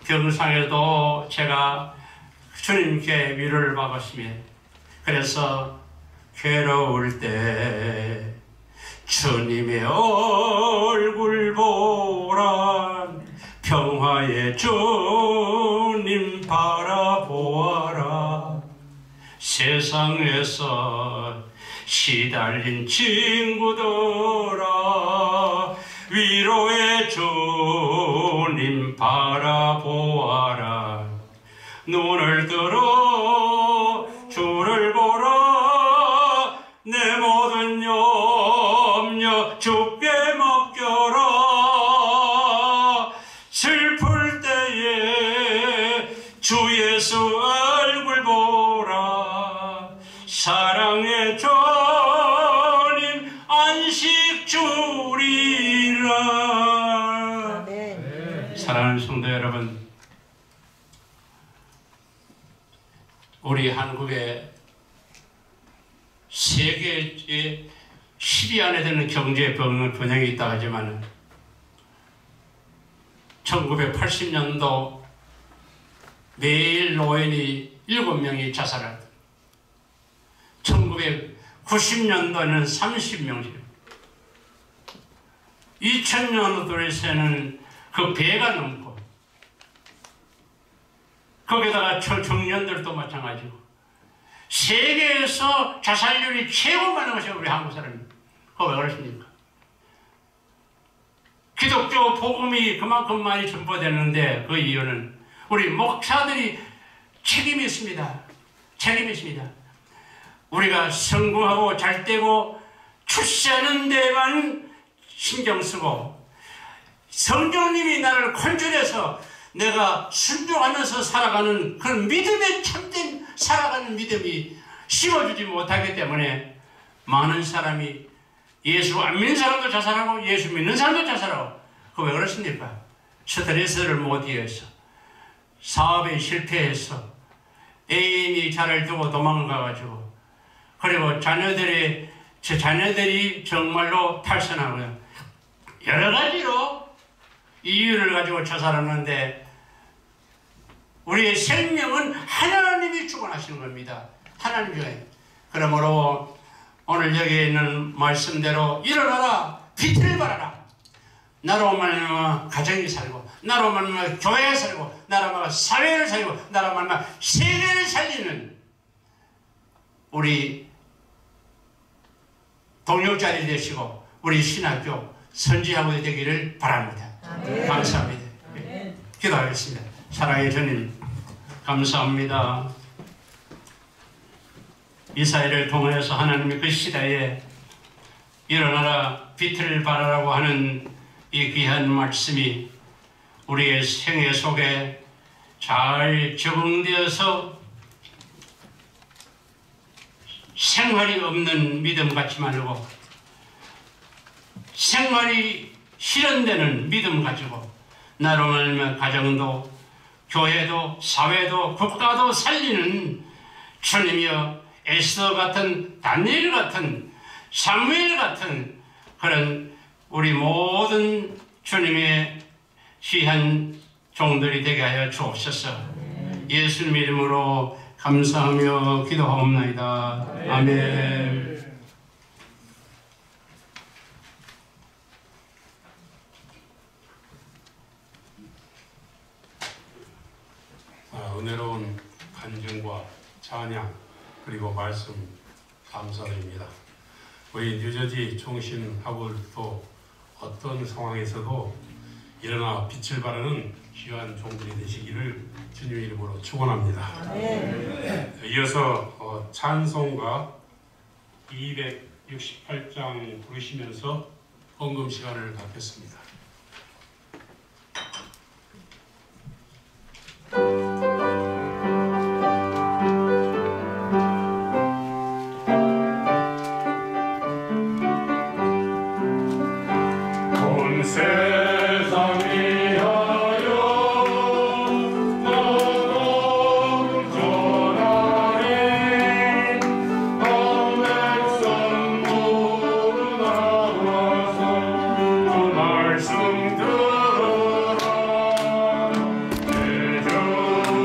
병상에도 제가 주님께 위로를 받았으며 그래서 괴로울 때 주님의 얼굴 보라. 평화의 주님 바라보아라. 세상에서 시달린 친구들아 위로의 주님 바라보아라. 눈을 들어 주를 보라. 내 모든 염려 주께 맡겨라. 슬플 때에 주 예수 얼굴 보라. 사랑의 주님 안식 주리라. 네. 사랑하는 성도 여러분, 우리 한국에 세계의 10위 안에 드는 경제 번영이 있다 하지만 1980년도 매일 노인이 7명이 자살합니다. 1990년도에는 30명씩, 2000년도 들어서는 그 배가 넘고, 거기다가 청년들도 마찬가지고, 세계에서 자살률이 최고 많은 것이 우리 한국 사람입니다. 그거 왜 그렇습니까? 기독교 복음이 그만큼 많이 전파되는데 그 이유는 우리 목사들이 책임이 있습니다. 책임이 있습니다. 우리가 성공하고 잘되고 출세하는 데만 신경 쓰고 성령님이 나를 컨트롤해서 내가 순종하면서 살아가는 그런 믿음에 참된 살아가는 믿음이 심어주지 못하기 때문에 많은 사람이 예수 안 믿는 사람도 자살하고 예수 믿는 사람도 자살하고 그거 왜 그렇습니까? 스트레스를 못 이겨서 사업에 실패해서 애인이 자를 두고 도망가가지고 그리고 제 자녀들이 정말로 탈선하고요. 여러 가지로 이유를 가지고 자살하는데 우리의 생명은 하나님이 주관하시는 겁니다. 하나님 중에. 그러므로 오늘 여기 있는 말씀대로 일어나라, 빛을 발하라. 나로 말미암아 가정이 살고, 나로 말미암아 교회가 살고, 나로 말미암아 사회를 살고, 나로 말미암아 세계를 살리는 우리 동역자들이 되시고 우리 신학교 선지하고 되기를 바랍니다. 아멘. 감사합니다. 아멘. 기도하겠습니다. 사랑의 주님 감사합니다. 이사야를 통하여서 하나님의 그 시대에 일어나라 빛을 발하라고 하는 이 귀한 말씀이 우리의 생애 속에 잘 적응되어서 생활이 없는 믿음 갖지 말고 생활이 실현되는 믿음 가지고 나로 말미암아 가정도 교회도 사회도 국가도 살리는 주님이여 에스더 같은 다니엘 같은 사무엘 같은 그런 우리 모든 주님의 귀한 종들이 되게 하여 주옵소서. 예수님 이름으로 감사하며 기도하옵나이다. 아멘. 은혜로운 간증과 찬양 그리고 말씀 감사드립니다. 우리 뉴저지 총신하고도 어떤 상황에서도 일어나 빛을 발하는 귀한 종들이 되시기를 주님 이름으로 축원합니다. 이어서 찬송가 268장 부르시면서 헌금 시간을 갖겠습니다. 말씀 들어라 내 주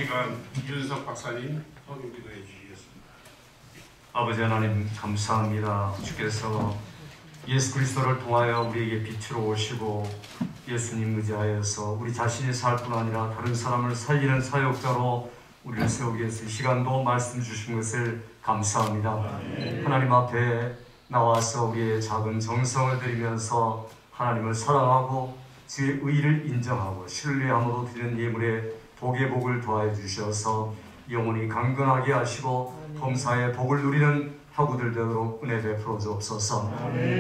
시간 이윤석 박사님 헌금 기도해 주시겠습니다. 아버지 하나님 감사합니다. 주께서 예수 그리스도를 통하여 우리에게 빛으로 오시고 예수님 의지하여서 우리 자신이 살 뿐 아니라 다른 사람을 살리는 사역자로 우리를 세우기 위해서 이 시간도 말씀 주신 것을 감사합니다. 하나님 앞에 나와서 우리의 작은 정성을 드리면서 하나님을 사랑하고 주의 의를 인정하고 신뢰함으로 드리는 예물에 복의 복을 더하여 주셔서 영혼이 강건하게 하시고 범사의 복을 누리는 학우들 되도록 은혜 베풀어 주옵소서.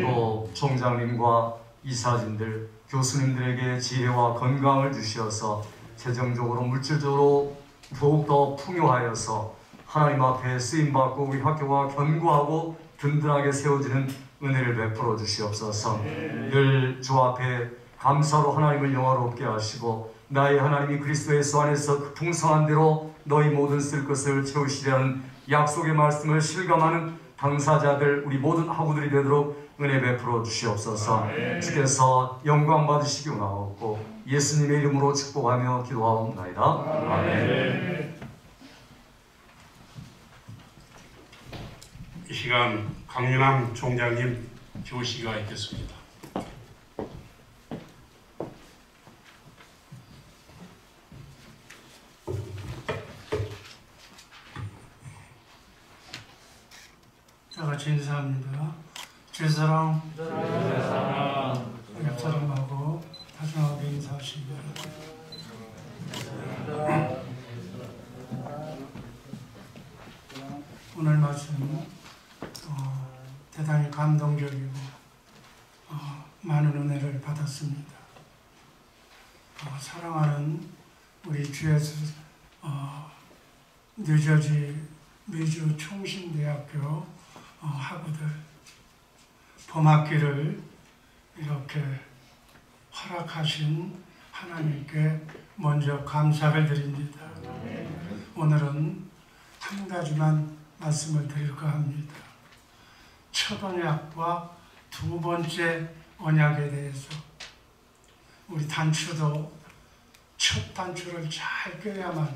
또 총장님과 이사진들, 교수님들에게 지혜와 건강을 주시어서 재정적으로 물질적으로 더욱더 풍요하여서 하나님 앞에 쓰임받고 우리 학교가 견고하고 든든하게 세워지는 은혜를 베풀어 주시옵소서. 늘 주 앞에 감사로 하나님을 영화롭게 하시고 나의 하나님이 그리스도 예수 안에서 그 풍성한 대로 너희 모든 쓸 것을 채우시려는 약속의 말씀을 실감하는 당사자들 우리 모든 학우들이 되도록 은혜 베풀어 주시옵소서. 주께서 영광 받으시기 원하옵고 예수님의 이름으로 축복하며 기도하옵나이다. 아멘. 이 시간 강윤남 총장님 교시가 있겠습니다. 다 같이 인사합니다. 제사랑 옆사람하고 다정하게 인사하시기 바랍니다. 오늘 말씀은 대단히 감동적이고 많은 은혜를 받았습니다. 사랑하는 우리 주 예수 뉴저지 미주 총신대학교 학우들 봄학기를 이렇게 허락하신 하나님께 먼저 감사를 드립니다. 오늘은 한 가지만 말씀을 드릴까 합니다. 첫 언약과 두 번째 언약에 대해서 우리 단추도 첫 단추를 잘 껴야만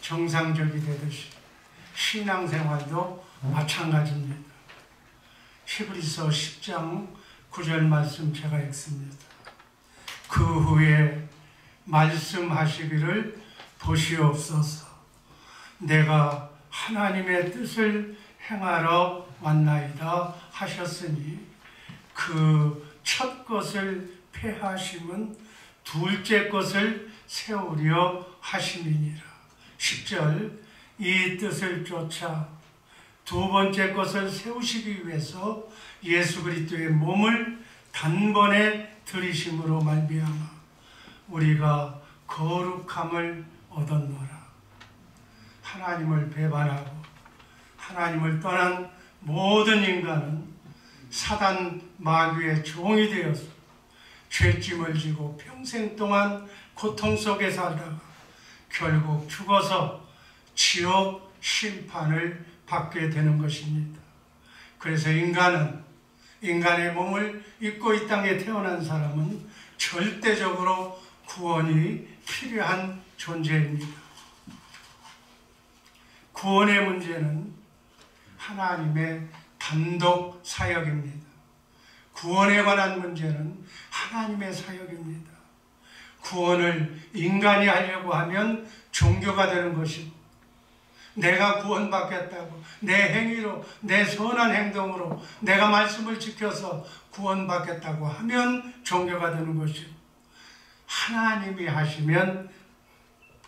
정상적이 되듯이 신앙생활도 마찬가지입니다. 히브리서 10장 9절 말씀 제가 읽습니다. 그 후에 말씀하시기를 보시옵소서. 내가 하나님의 뜻을 행하러 왔나이다 하셨으니 그 첫 것을 폐하심은 둘째 것을 세우려 하심이니라. 10절 이 뜻을 쫓아 두 번째 것을 세우시기 위해서 예수 그리스도의 몸을 단번에 들이심으로 말미암아 우리가 거룩함을 얻었노라. 하나님을 배반하고 하나님을 떠난 모든 인간은 사단 마귀의 종이 되어서 죄짐을 지고 평생 동안 고통 속에 살다가 결국 죽어서 지옥 심판을 받게 되는 것입니다. 그래서 인간의 몸을 입고 이 땅에 태어난 사람은 절대적으로 구원이 필요한 존재입니다. 구원의 문제는 하나님의 단독 사역입니다. 구원에 관한 문제는 하나님의 사역입니다. 구원을 인간이 하려고 하면 종교가 되는 것이고 내가 구원받겠다고 내 행위로 내 선한 행동으로 내가 말씀을 지켜서 구원받겠다고 하면 종교가 되는 것이고 하나님이 하시면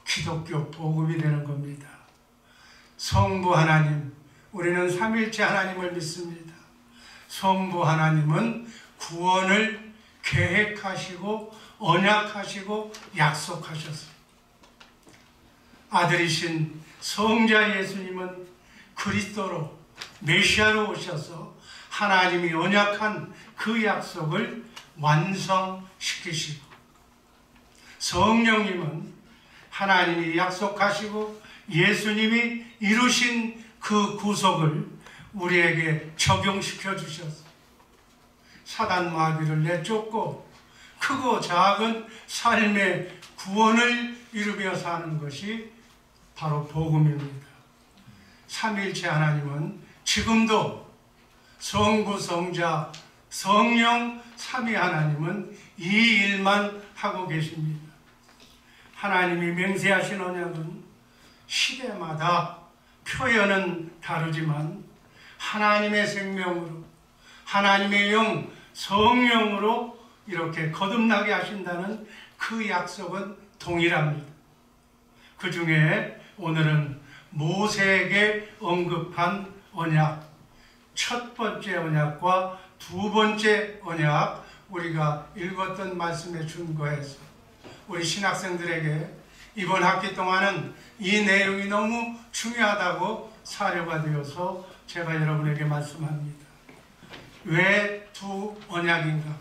기독교 복음이 되는 겁니다. 성부 하나님, 우리는 삼일체 하나님을 믿습니다. 성부 하나님은 구원을 계획하시고 언약하시고 약속하셨습니다. 아들이신 성자 예수님은 그리스도로 메시아로 오셔서 하나님이 언약한 그 약속을 완성시키시고 성령님은 하나님이 약속하시고 예수님이 이루신 그 구속을 우리에게 적용시켜 주셔서 사단 마귀를 내쫓고 크고 작은 삶의 구원을 이루며 사는 것이 바로 복음입니다. 삼위일체 하나님은 지금도 성부, 성자, 성령 삼위 하나님은 이 일만 하고 계십니다. 하나님이 맹세하신 언약은 시대마다 표현은 다르지만 하나님의 생명으로, 하나님의 영, 성령으로 이렇게 거듭나게 하신다는 그 약속은 동일합니다. 그 중에 오늘은 모세에게 언급한 언약, 첫 번째 언약과 두 번째 언약, 우리가 읽었던 말씀에 준거해서 우리 신학생들에게 이번 학기 동안은 이 내용이 너무 중요하다고 사료가 되어서 제가 여러분에게 말씀합니다. 왜 두 언약인가?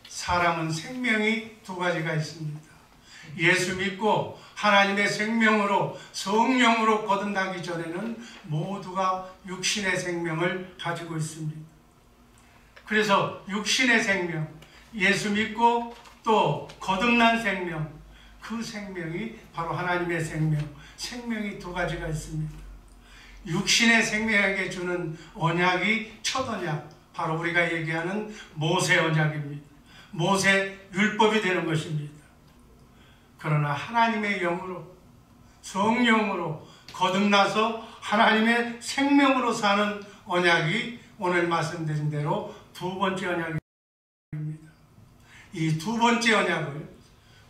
사람은 생명이 두 가지가 있습니다. 예수 믿고 하나님의 생명으로, 성령으로 거듭나기 전에는 모두가 육신의 생명을 가지고 있습니다. 그래서 육신의 생명, 예수 믿고 또 거듭난 생명, 그 생명이 바로 하나님의 생명, 생명이 두 가지가 있습니다. 육신의 생명에게 주는 언약이 첫 언약, 바로 우리가 얘기하는 모세 언약입니다. 모세 율법이 되는 것입니다. 그러나 하나님의 영으로, 성령으로 거듭나서 하나님의 생명으로 사는 언약이 오늘 말씀드린 대로 두 번째 언약입니다. 이 두 번째 언약을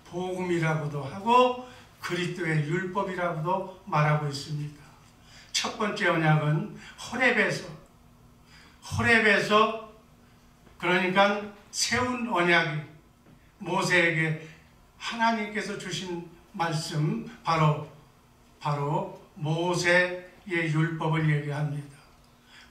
복음이라고도 하고 그리스도의 율법이라고도 말하고 있습니다. 첫 번째 언약은 호렙에서 그러니까 세운 언약이 모세에게 하나님께서 주신 말씀, 바로 모세의 율법을 얘기합니다.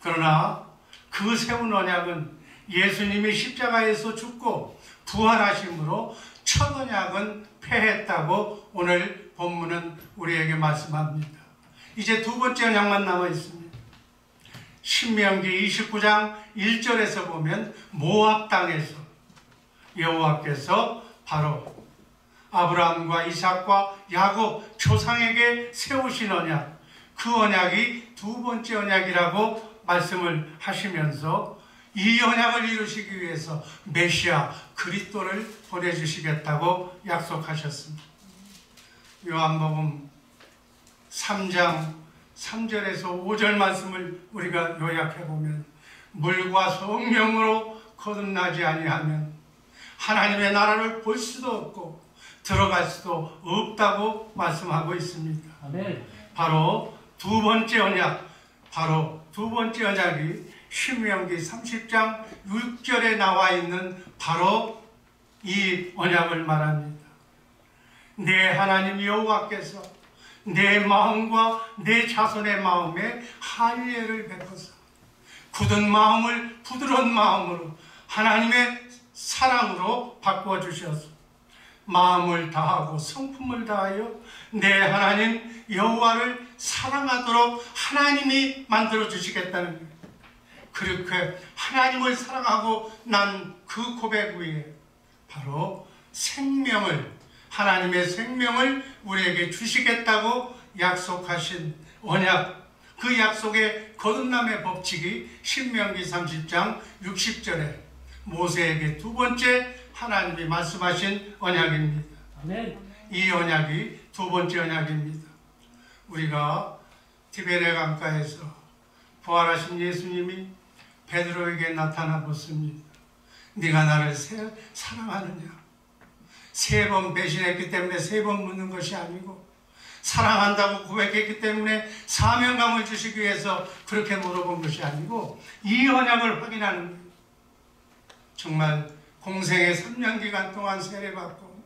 그러나 그 세운 언약은 예수님이 십자가에서 죽고 부활하심으로 첫 언약은 폐했다고 오늘 본문은 우리에게 말씀합니다. 이제 두 번째 언약만 남아 있습니다. 신명기 29장 1절에서 보면 모압 땅에서 여호와께서 바로 아브라함과 이삭과 야곱 조상에게 세우신 언약, 그 언약이 두 번째 언약이라고 말씀을 하시면서 이 언약을 이루시기 위해서 메시아 그리스도를 보내주시겠다고 약속하셨습니다. 요한복음 3장 3절에서 5절 말씀을 우리가 요약해보면 물과 성령으로 거듭나지 아니하면 하나님의 나라를 볼 수도 없고 들어갈 수도 없다고 말씀하고 있습니다. 아멘. 바로 두 번째 언약이 신명기 30장 6절에 나와 있는 바로 이 언약을 말합니다. 내 하나님 여호와께서 내 마음과 내 자손의 마음에 할례를 베푸사 굳은 마음을 부드러운 마음으로 하나님의 사랑으로 바꾸어 주셔서 마음을 다하고 성품을 다하여 내 하나님 여호와를 사랑하도록 하나님이 만들어 주시겠다는 거예요. 그렇게 하나님을 사랑하고 난 그 고백 위에 바로 하나님의 생명을 우리에게 주시겠다고 약속하신 언약, 그 약속의 거듭남의 법칙이 신명기 30장 60절에 모세에게 두 번째 하나님이 말씀하신 언약입니다. 아멘. 이 언약이 두 번째 언약입니다. 우리가 디베레 강가에서 부활하신 예수님이 베드로에게 나타나 보습니다. 네가 나를 사랑하느냐? 3번 배신했기 때문에 3번 묻는 것이 아니고 사랑한다고 고백했기 때문에 사명감을 주시기 위해서 그렇게 물어본 것이 아니고 이 언약을 확인하는 거예요. 정말 공생의 3년 기간 동안 세례받고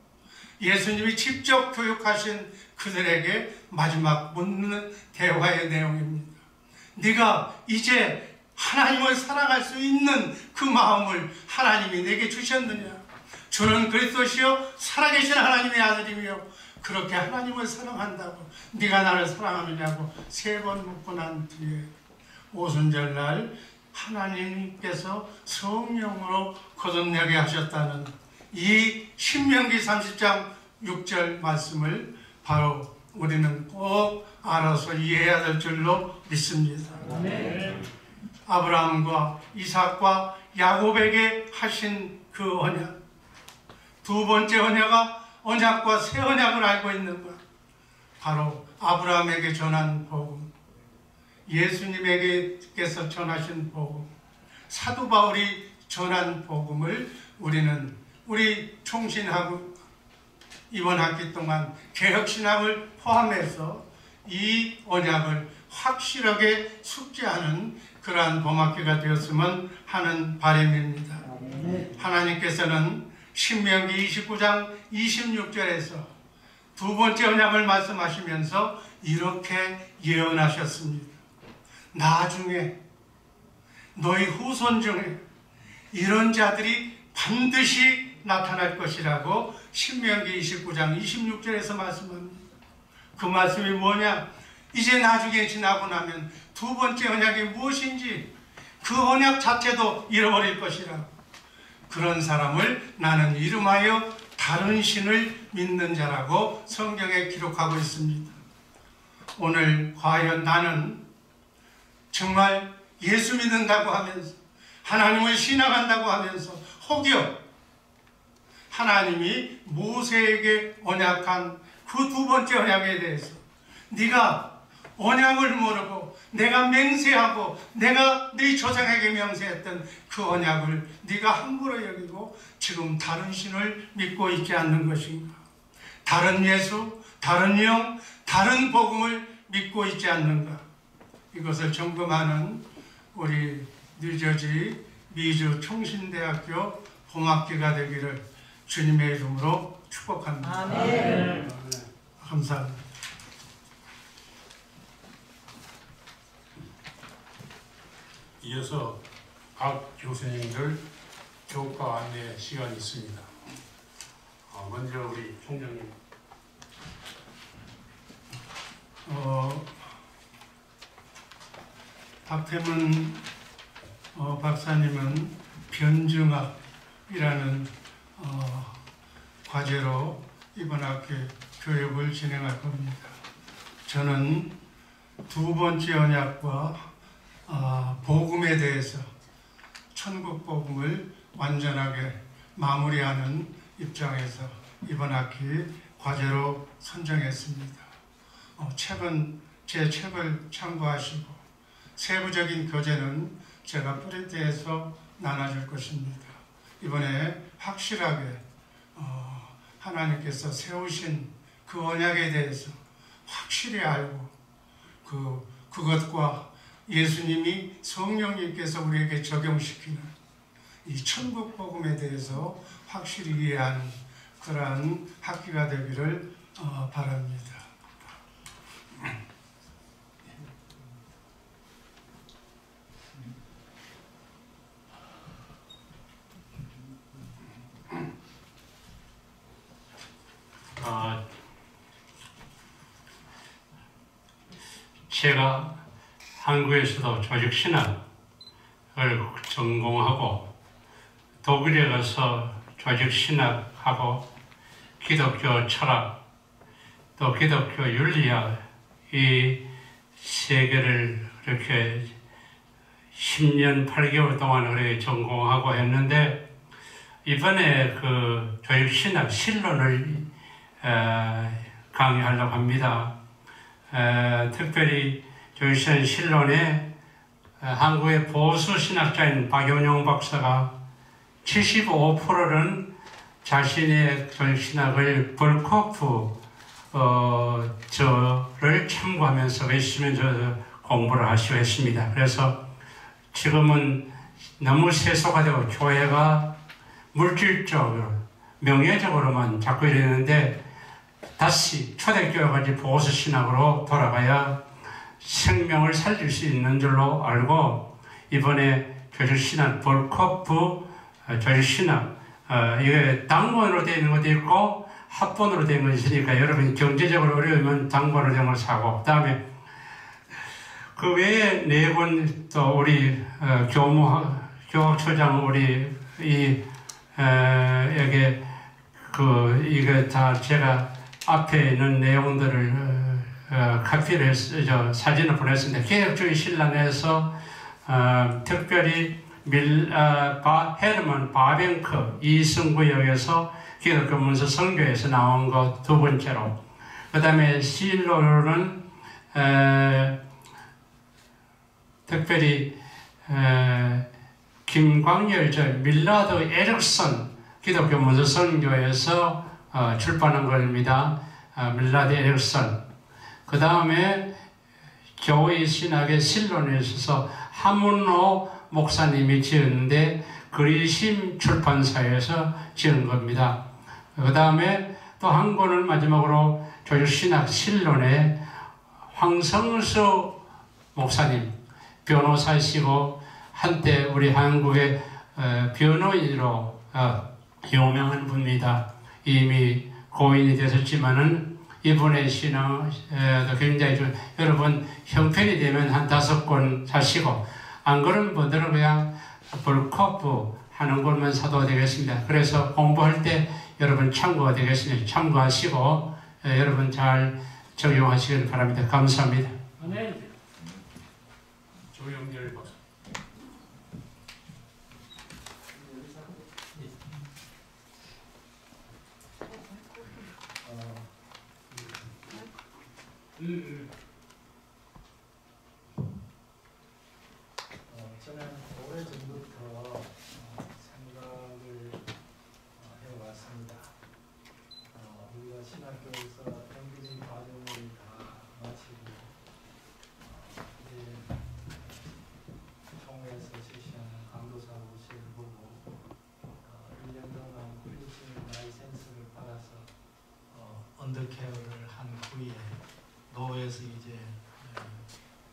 예수님이 직접 교육하신 그들에게 마지막 묻는 대화의 내용입니다. 네가 이제 하나님을 사랑할 수 있는 그 마음을 하나님이 내게 주셨느냐? 주는 그리스도시요 살아계신 하나님의 아들이며 그렇게 하나님을 사랑한다고 네가 나를 사랑하느냐고 3번 묻고 난 뒤에 오순절날 하나님께서 성령으로 거듭나게 하셨다는 이 신명기 30장 6절 말씀을 바로 우리는 꼭 알아서 이해해야 될 줄로 믿습니다. 아브라함과 이삭과 야곱에게 하신 그 언약, 두 번째 언약과 새 언약을 알고 있는 것, 바로 아브라함에게 전한 복음, 예수님에게서 전하신 복음, 사도 바울이 전한 복음을 우리 총신하고 이번 학기 동안 개혁신학을 포함해서 이 언약을 확실하게 숙지하는 그러한 봄학기가 되었으면 하는 바람입니다. 하나님께서는 신명기 29장 26절에서 두 번째 언약을 말씀하시면서 이렇게 예언하셨습니다. 나중에 너희 후손 중에 이런 자들이 반드시 나타날 것이라고 신명기 29장 26절에서 말씀합니다. 그 말씀이 뭐냐? 이제 나중에 지나고 나면 두 번째 언약이 무엇인지 그 언약 자체도 잃어버릴 것이라고. 그런 사람을 나는 이름하여 다른 신을 믿는 자라고 성경에 기록하고 있습니다. 오늘 과연 나는 정말 예수 믿는다고 하면서 하나님을 신앙한다고 하면서 혹여 하나님이 모세에게 언약한 그 두 번째 언약에 대해서 네가 언약을 모르고 내가 맹세하고 내가 네 조상에게 명세했던 그 언약을 네가 함부로 여기고 지금 다른 신을 믿고 있지 않는 것인가? 다른 예수, 다른 영, 다른 복음을 믿고 있지 않는가? 이것을 점검하는 우리 뉴저지 미주 총신대학교 봄학기가 되기를 주님의 이름으로 축복합니다. 아멘. 감사합니다. 이어서 각 교수님들 교과 안내 시간이 있습니다. 먼저 우리 총장님. 박태문 박사님은 변증학이라는 과제로 이번 학기 교육을 진행할 겁니다. 저는 두 번째 언약과 복음에 대해서 천국 복음을 완전하게 마무리하는 입장에서 이번 학기 과제로 선정했습니다. 제 책을 참고하시고 세부적인 교재는 제가 프린트해서 나눠줄 것입니다. 이번에 확실하게 하나님께서 세우신 그 언약에 대해서 확실히 알고 그것과 예수님이 성령님께서 우리에게 적용시키는 이 천국 복음에 대해서 확실히 이해하는 그러한 학기가 되기를 바랍니다. 제가 한국에서도 조직신학을 전공하고 독일에 가서 조직신학하고 기독교 철학 또 기독교 윤리학 이 세 개를 이렇게 10년 8개월 동안 그렇게 전공하고 했는데 이번에 그 조직신학 실론을 강의하려고 합니다. 특별히 조직신학 실론에 한국의 보수 신학자인 박용영 박사가 75%는 자신의 조직신학을 벌코프 저를 참고하면서 열심히 공부를 하시고 했습니다. 그래서 지금은 너무 세속화되고 교회가 물질적으로 명예적으로만 자꾸 이러는데 다시 초대교회까지 보수신학으로 돌아가야 생명을 살릴 수 있는 줄로 알고 이번에 조직신학 벌코프 조직신학 이게 당번으로 되어 있는 것도 있고 합본으로 된 것이 있으니까 여러분이 경제적으로 어려우면 당번으로 된 걸 사고 그 다음에 그 외에 네 분 또 우리 교학처장 우리 여기 이거 다 제가 앞에 있는 내용들을 카피를 해서 사진을 보냈습니다. 개혁주의 신랑에서 특별히 헤르먼 바벤크 이승구 역에서 기독교 문서 선교에서 나온 거 두 번째로, 그 다음에 실로는 특별히 김광열 밀라드 에릭슨 기독교 문서 선교에서 출판한 겁니다. 밀라드 에릭슨. 그 다음에 교회 신학의 실론에 있어서 하문호 목사님이 지었는데 그리심 출판사에서 지은 겁니다. 그 다음에 또 한 권을 마지막으로 조직신학 실론의 황성수 목사님, 변호사이시고 한때 우리 한국의 변호인으로 유명한 분입니다. 이미 고인이 되셨지만은 이분의 신앙 굉장히 여러분 형편이 되면 한 5권 사시고, 안 그런 분들은 그냥 벌크업 하는 것만 사도 되겠습니다. 그래서 공부할 때 여러분 참고가 되겠습니다. 참고하시고 여러분 잘 적용하시길 바랍니다. 감사합니다. 조영렬 박사. 저는 오래전부터 생각을 해왔습니다. 우리가 신학교에서 정규직 과정을 다 마치고 이제 총회에서 실시하는 강도사 고시를 보고 1년 동안 쿨리팅 라이센스를 받아서 언더케어를 한 후에 노회에서 이제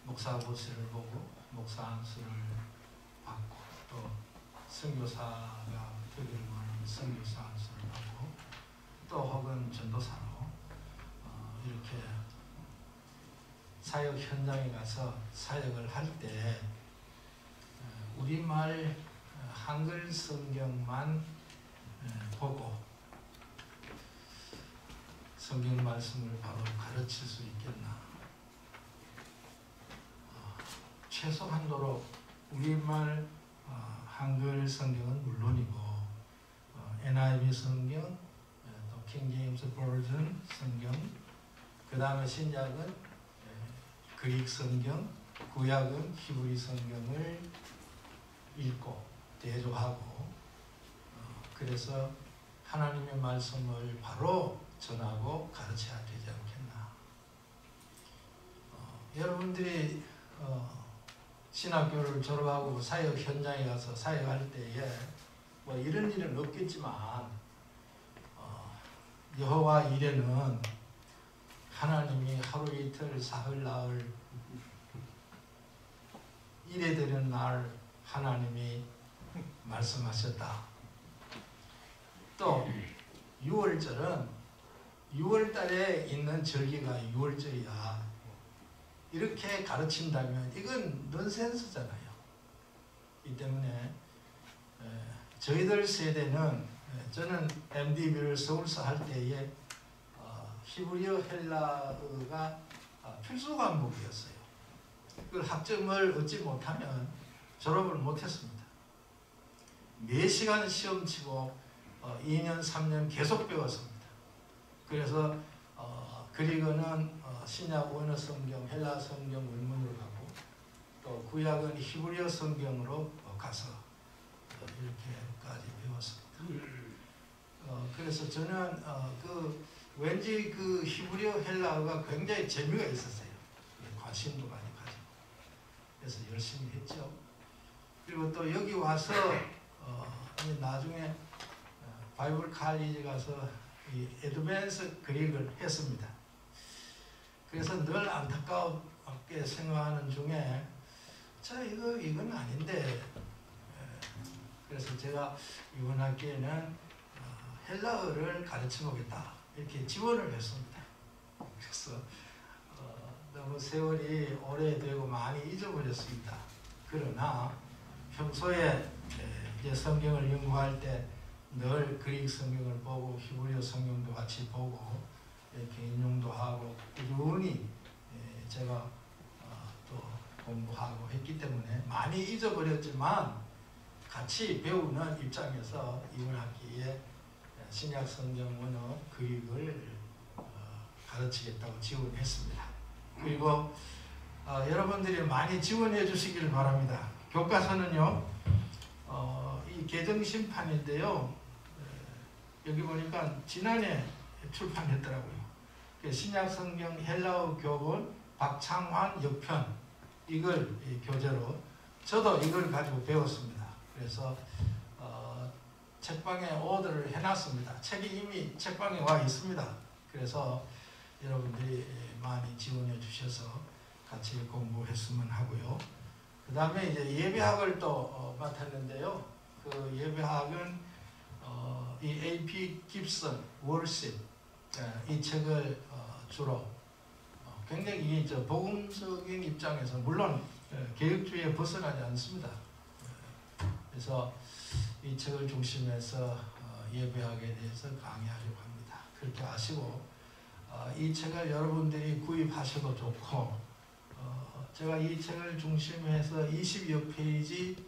목사 고시를 보고 목사 안수를 받고 또 선교사가 되기를 원하는 선교사 안수를 받고 또 혹은 전도사로 이렇게 사역 현장에 가서 사역을 할 때 우리말 한글 성경만 보고 성경 말씀을 바로 가르칠 수 있겠나. 최소한도로 우리말 한글 성경은 물론이고 NIV 성경, 또 킹제임스 버전 성경, 그 다음에 신약은 그릭 성경, 구약은 히브리 성경을 읽고 대조하고 그래서 하나님의 말씀을 바로 전하고 가르쳐야 되지 않겠나. 여러분들이 신학교를 졸업하고 사역 현장에 가서 사역할 때에 뭐 이런 일은 없겠지만 여호와 일에는 하나님이 하루 이틀 사흘 나흘 일에 되는 날 하나님이 말씀하셨다. 또 6월절은 6월달에 있는 절기가 6월절이야. 이렇게 가르친다면 이건 넌센스잖아요. 이 때문에 저희들 세대는 저는 MDB를 서울서 할 때에 히브리어 헬라어가 필수 과목이었어요. 그 학점을 얻지 못하면 졸업을 못했습니다. 4시간 시험 치고 2년 3년 계속 배웠습니다. 그래서 그리고는 신약 원어 성경, 헬라 성경 원문으로 가고 또 구약은 히브리어 성경으로 가서 이렇게까지 배웠습니다. 그래서 저는 왠지 그 히브리어 헬라어가 굉장히 재미가 있었어요. 관심도 많이 가지고 그래서 열심히 했죠. 그리고 또 여기 와서 나중에 바이블 칼리지 가서 이 애드밴스 그릭을 했습니다. 그래서 늘 안타깝게 생각하는 중에 이건 아닌데 그래서 제가 이번 학기에는 헬라어를 가르쳐 보겠다 이렇게 지원을 했습니다. 그래서 너무 세월이 오래되고 많이 잊어버렸습니다. 그러나 평소에 이제 성경을 연구할 때 늘 그리스 성경을 보고 히브리어 성경도 같이 보고 이렇게 인용도 하고 꾸준히 제가 또 공부하고 했기 때문에 많이 잊어버렸지만 같이 배우는 입장에서 이번 학기에 신약 성경 원어 교육을 가르치겠다고 지원했습니다. 그리고 여러분들이 많이 지원해 주시길 바랍니다. 교과서는요, 이 개정심판인데요, 여기 보니까 지난해 출판했더라고요. 신약성경 헬라어 교본 박창환 역편, 이걸 교재로 저도 이걸 가지고 배웠습니다. 그래서 책방에 오더를 해놨습니다. 책이 이미 책방에 와 있습니다. 그래서 여러분들이 많이 지원해 주셔서 같이 공부했으면 하고요. 그 다음에 이제 예배학을 또 맡았는데요. 그 예배학은 이 A.P. 깁슨 월십, 이 책을 주로 굉장히 저 복음적인 입장에서 물론 개혁주의에 벗어나지 않습니다. 그래서 이 책을 중심해서 예배학에 대해서 강의하려고 합니다. 그렇게 아시고 이 책을 여러분들이 구입하셔도 좋고, 제가 이 책을 중심해서 20여 페이지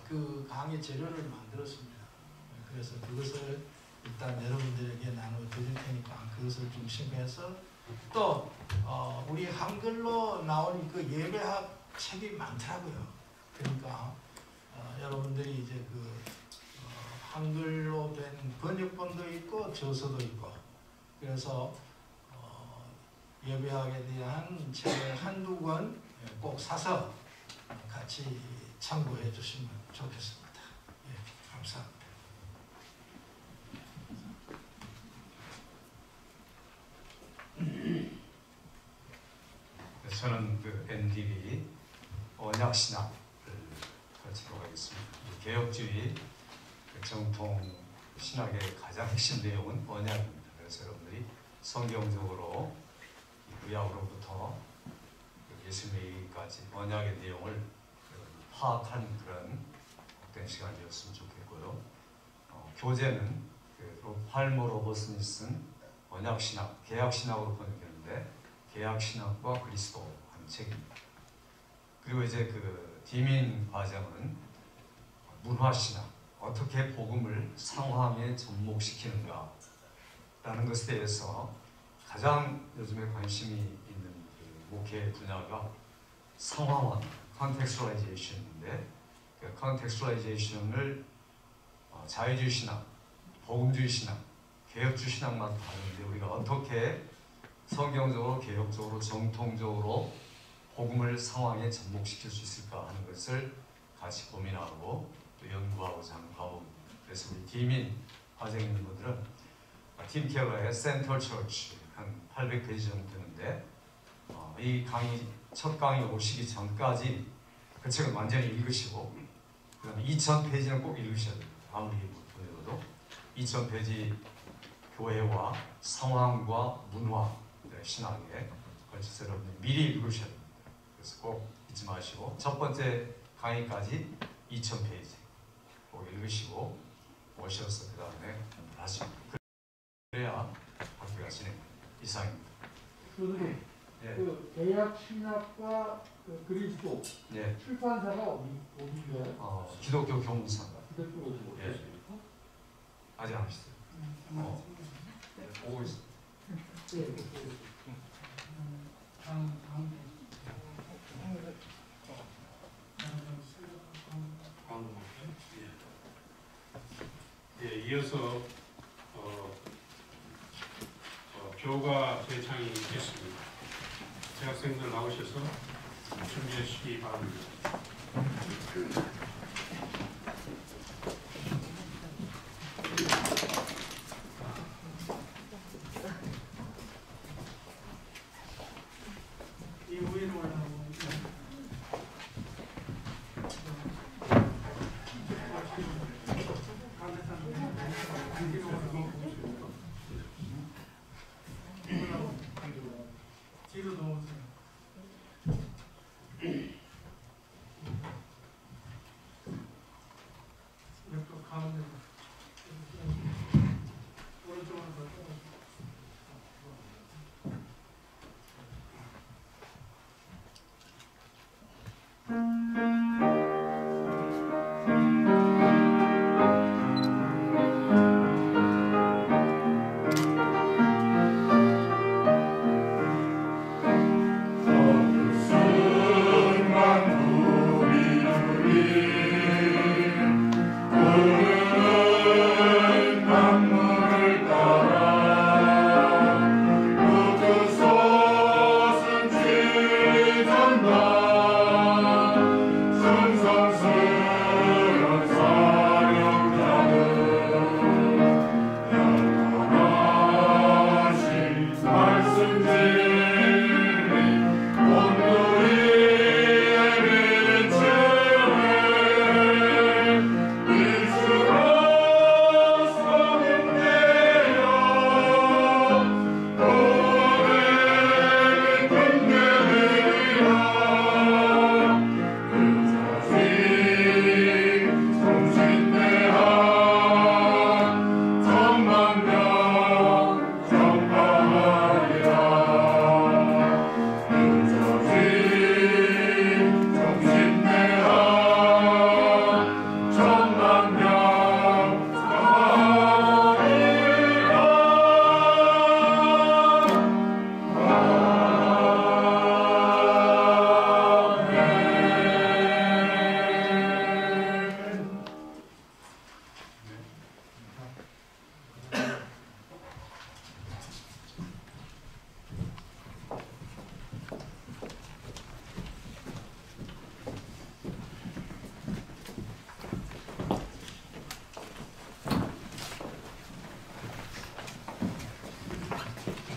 그 강의 재료를 만들었습니다. 그래서 그것을 일단 여러분들에게 나눠드릴 테니까 그것을 중심해서 또 우리 한글로 나온 그 예배학 책이 많더라고요. 그러니까 여러분들이 이제 그 한글로 된 번역본도 있고 저서도 있고, 그래서 예배학에 대한 책을 한두 권 꼭 사서 같이 참고해 주시면 좋겠습니다. 예, 감사합니다. 저는 그 NDB 언약신학을 가르치도록 하겠습니다. 개혁주의 정통 신학의 가장 핵심 내용은 언약입니다. 그래서 여러분들이 성경적으로 구약으로부터 예수님의 얘기까지 언약의 내용을 파악하는 그런 복된 시간이었으면 좋겠고요. 교재는 팔모 로버슨이 쓴 언약신학, 개약신학으로 번역했는데 개약신학과 그리스도 하는 책입니다. 그리고 이제 그 디민 과정은 문화신학, 어떻게 복음을 상황에 접목시키는가 라는 것에 대해서 가장 요즘에 관심이 있는 그 목회 분야가 상황화, 컨텍스츄얼라이제이션인데, 그 컨텍스츄얼라이제이션을 자유주의 신학, 복음주의 신학, 개혁주의 신학만 다루는데 우리가 어떻게 성경적으로, 개혁적으로, 정통적으로 복음을 상황에 접목시킬 수 있을까 하는 것을 같이 고민하고 또 연구하고자 하는 과목입니다. 그래서 우리 디민 과정에 있는 분들은 팀 켈러의 센터 처치 한 800페이지 정도 되는데, 이 강의, 첫 강의 오시기 전까지 그 책을 완전히 읽으시고 그 다음에 2000페이지는 꼭 읽으셔야 됩니다. 아무리 못 보내도 2000페이지 교회와 상황과 문화, 신학에 걸쳐서 여러분이 미리 읽으셔야 됩니다. 그래서 꼭 잊지 마시고 첫 번째 강의까지 2000페이지 꼭 읽으시고 오셔서 그 다음에 하시면 그래야 학교가 진행됩니다. 이상입니다. 교수님, 예. 그 개약 신학과 그 그리스도 예. 출판사가 어디인가요? 기독교 교문사가. 기독교 어디 예. 아직 안 하셨어요? 보고 있어요. 예, 이어서 교가 대창이 있겠습니다. 재학생들 나오셔서 준비해 주시기 바랍니다. 이 위로 올라오고 뒤로 넘어오세요. 옆으로 가운데로.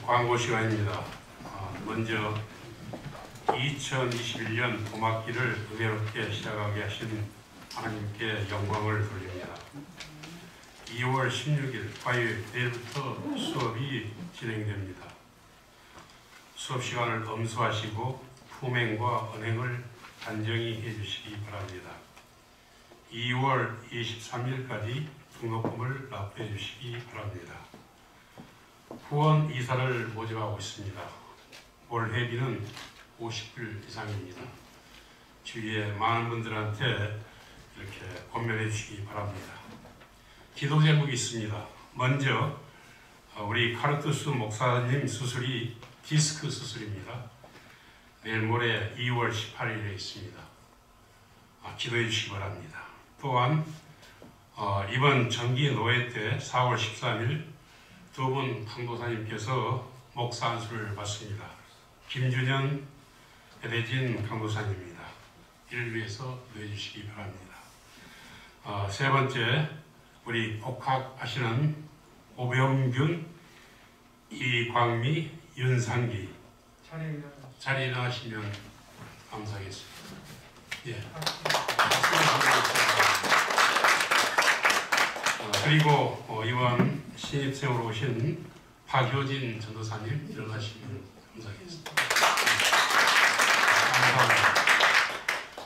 광고 시간입니다. 먼저 2021년 봄학기를 은혜롭게 시작하게 하신 하나님께 영광을 돌립니다. 2월 16일 화요일 내일부터 수업이 진행됩니다. 수업 시간을 엄수하시고 품행과 언행을 단정히 해주시기 바랍니다. 2월 23일까지 등록금을 납부해 주시기 바랍니다. 후원 이사를 모집하고 있습니다. 월 회비는 50불 이상입니다. 주위에 많은 분들한테 이렇게 권면해 주시기 바랍니다. 기도 제목이 있습니다. 먼저 우리 카르투스 목사님 수술이 디스크 수술입니다. 내일 모레 2월 18일에 있습니다. 기도해 주시기 바랍니다. 또한 이번 정기 노회 때 4월 13일 두 분 강도사님께서 목사 안수를 받습니다. 김준현, 배대진 강도사님입니다. 이를 위해서 기도해 주시기 바랍니다. 세 번째, 우리 복학하시는 오병균, 이광미, 윤상기 자리에 일어나시면 감사하겠습니다. 예. 그리고 이번 신입생으로 오신 박효진 전도사님 일어나시면 감사하겠습니다.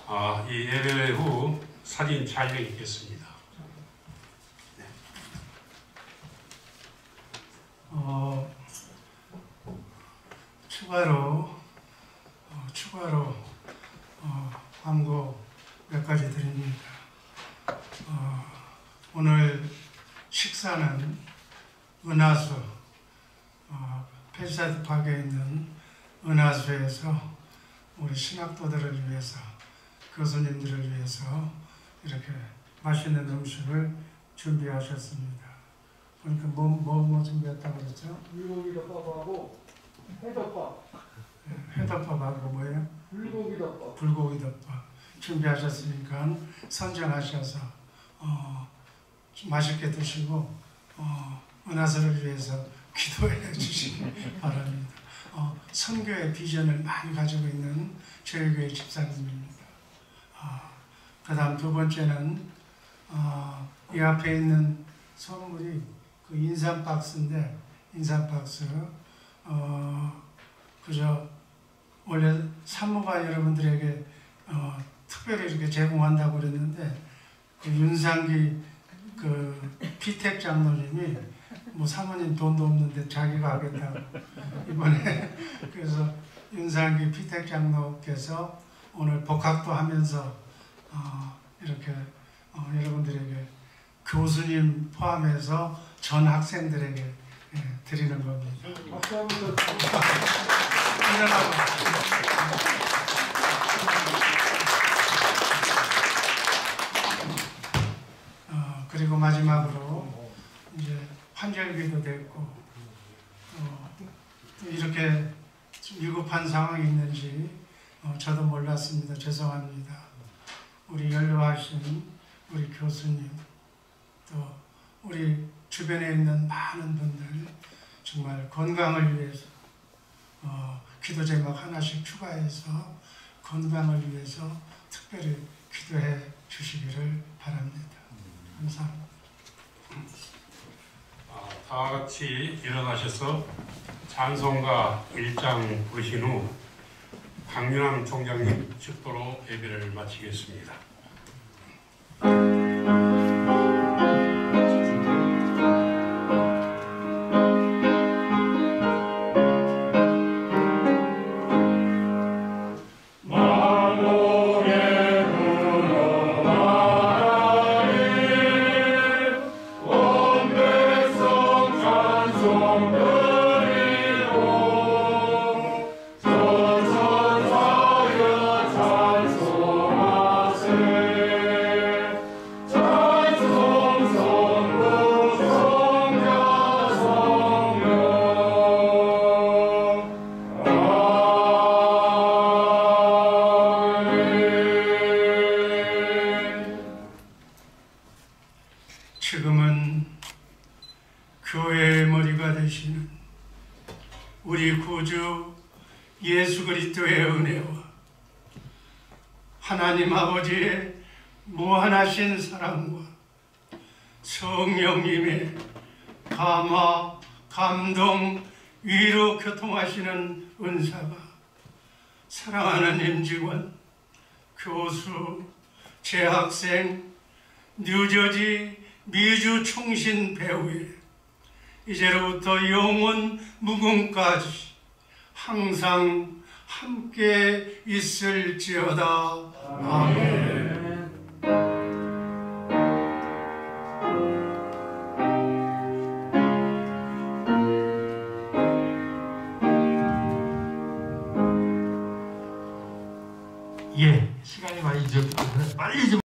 감사합니다. 이 예배 후 사진 촬영이 있겠습니다. 네. 추가로 광고 몇 가지 드립니다. 오늘 식사는 은하수, 펜사드 파크에 있는 은하수에서 우리 신학도들을 위해서, 교수님들을 위해서 이렇게 맛있는 음식을 준비하셨습니다. 그러니까 뭐 준비했다고 그랬죠? 불고기 덮밥하고 회덮밥. 회덮밥하고 뭐예요? 불고기 덮밥. 불고기 덮밥 준비하셨으니까 선정하셔서 맛있게 드시고 은하수를 위해서 기도해 주시기 바랍니다. 선교의 비전을 많이 가지고 있는 저희 교회 집사님입니다. 그 다음 두 번째는 이 앞에 있는 선물이 그 인삼 박스인데, 인삼 박스 그저 원래 산모가 여러분들에게 특별히 이렇게 제공한다고 그랬는데, 그 윤상기 그 피택 장로님이 뭐 사모님 돈도 없는데 자기가 하겠다고 이번에 그래서 윤상기 피택 장로께서 오늘 복학도 하면서 이렇게 여러분들에게 교수님 포함해서 전 학생들에게 드리는 겁니다. 박수 한번 더. 그리고 마지막으로 이제 환절기도 됐고 이렇게 위급한 상황이 있는지 저도 몰랐습니다. 죄송합니다. 우리 연로하신 우리 교수님, 또 우리 주변에 있는 많은 분들 정말 건강을 위해서 기도 제목 하나씩 추가해서 건강을 위해서 특별히 기도해 주시기를 바랍니다. 감사합니다. 다 같이 일어나셔서 찬송가 1장 부르신 후 강윤남 총장님 축도로 예배를 마치겠습니다. 예수 그리스도의 은혜와 하나님 아버지의 무한하신 사랑과 성령님의 감화, 감동, 위로 교통하시는 은사가 사랑하는 임직원, 교수, 재학생, 뉴저지 미주 총신 배우에 이제로부터 영원 무궁까지 항상 함께 있을지어다. 아멘. 예, 시간이 많이 늦었기 때문에 빨리 좀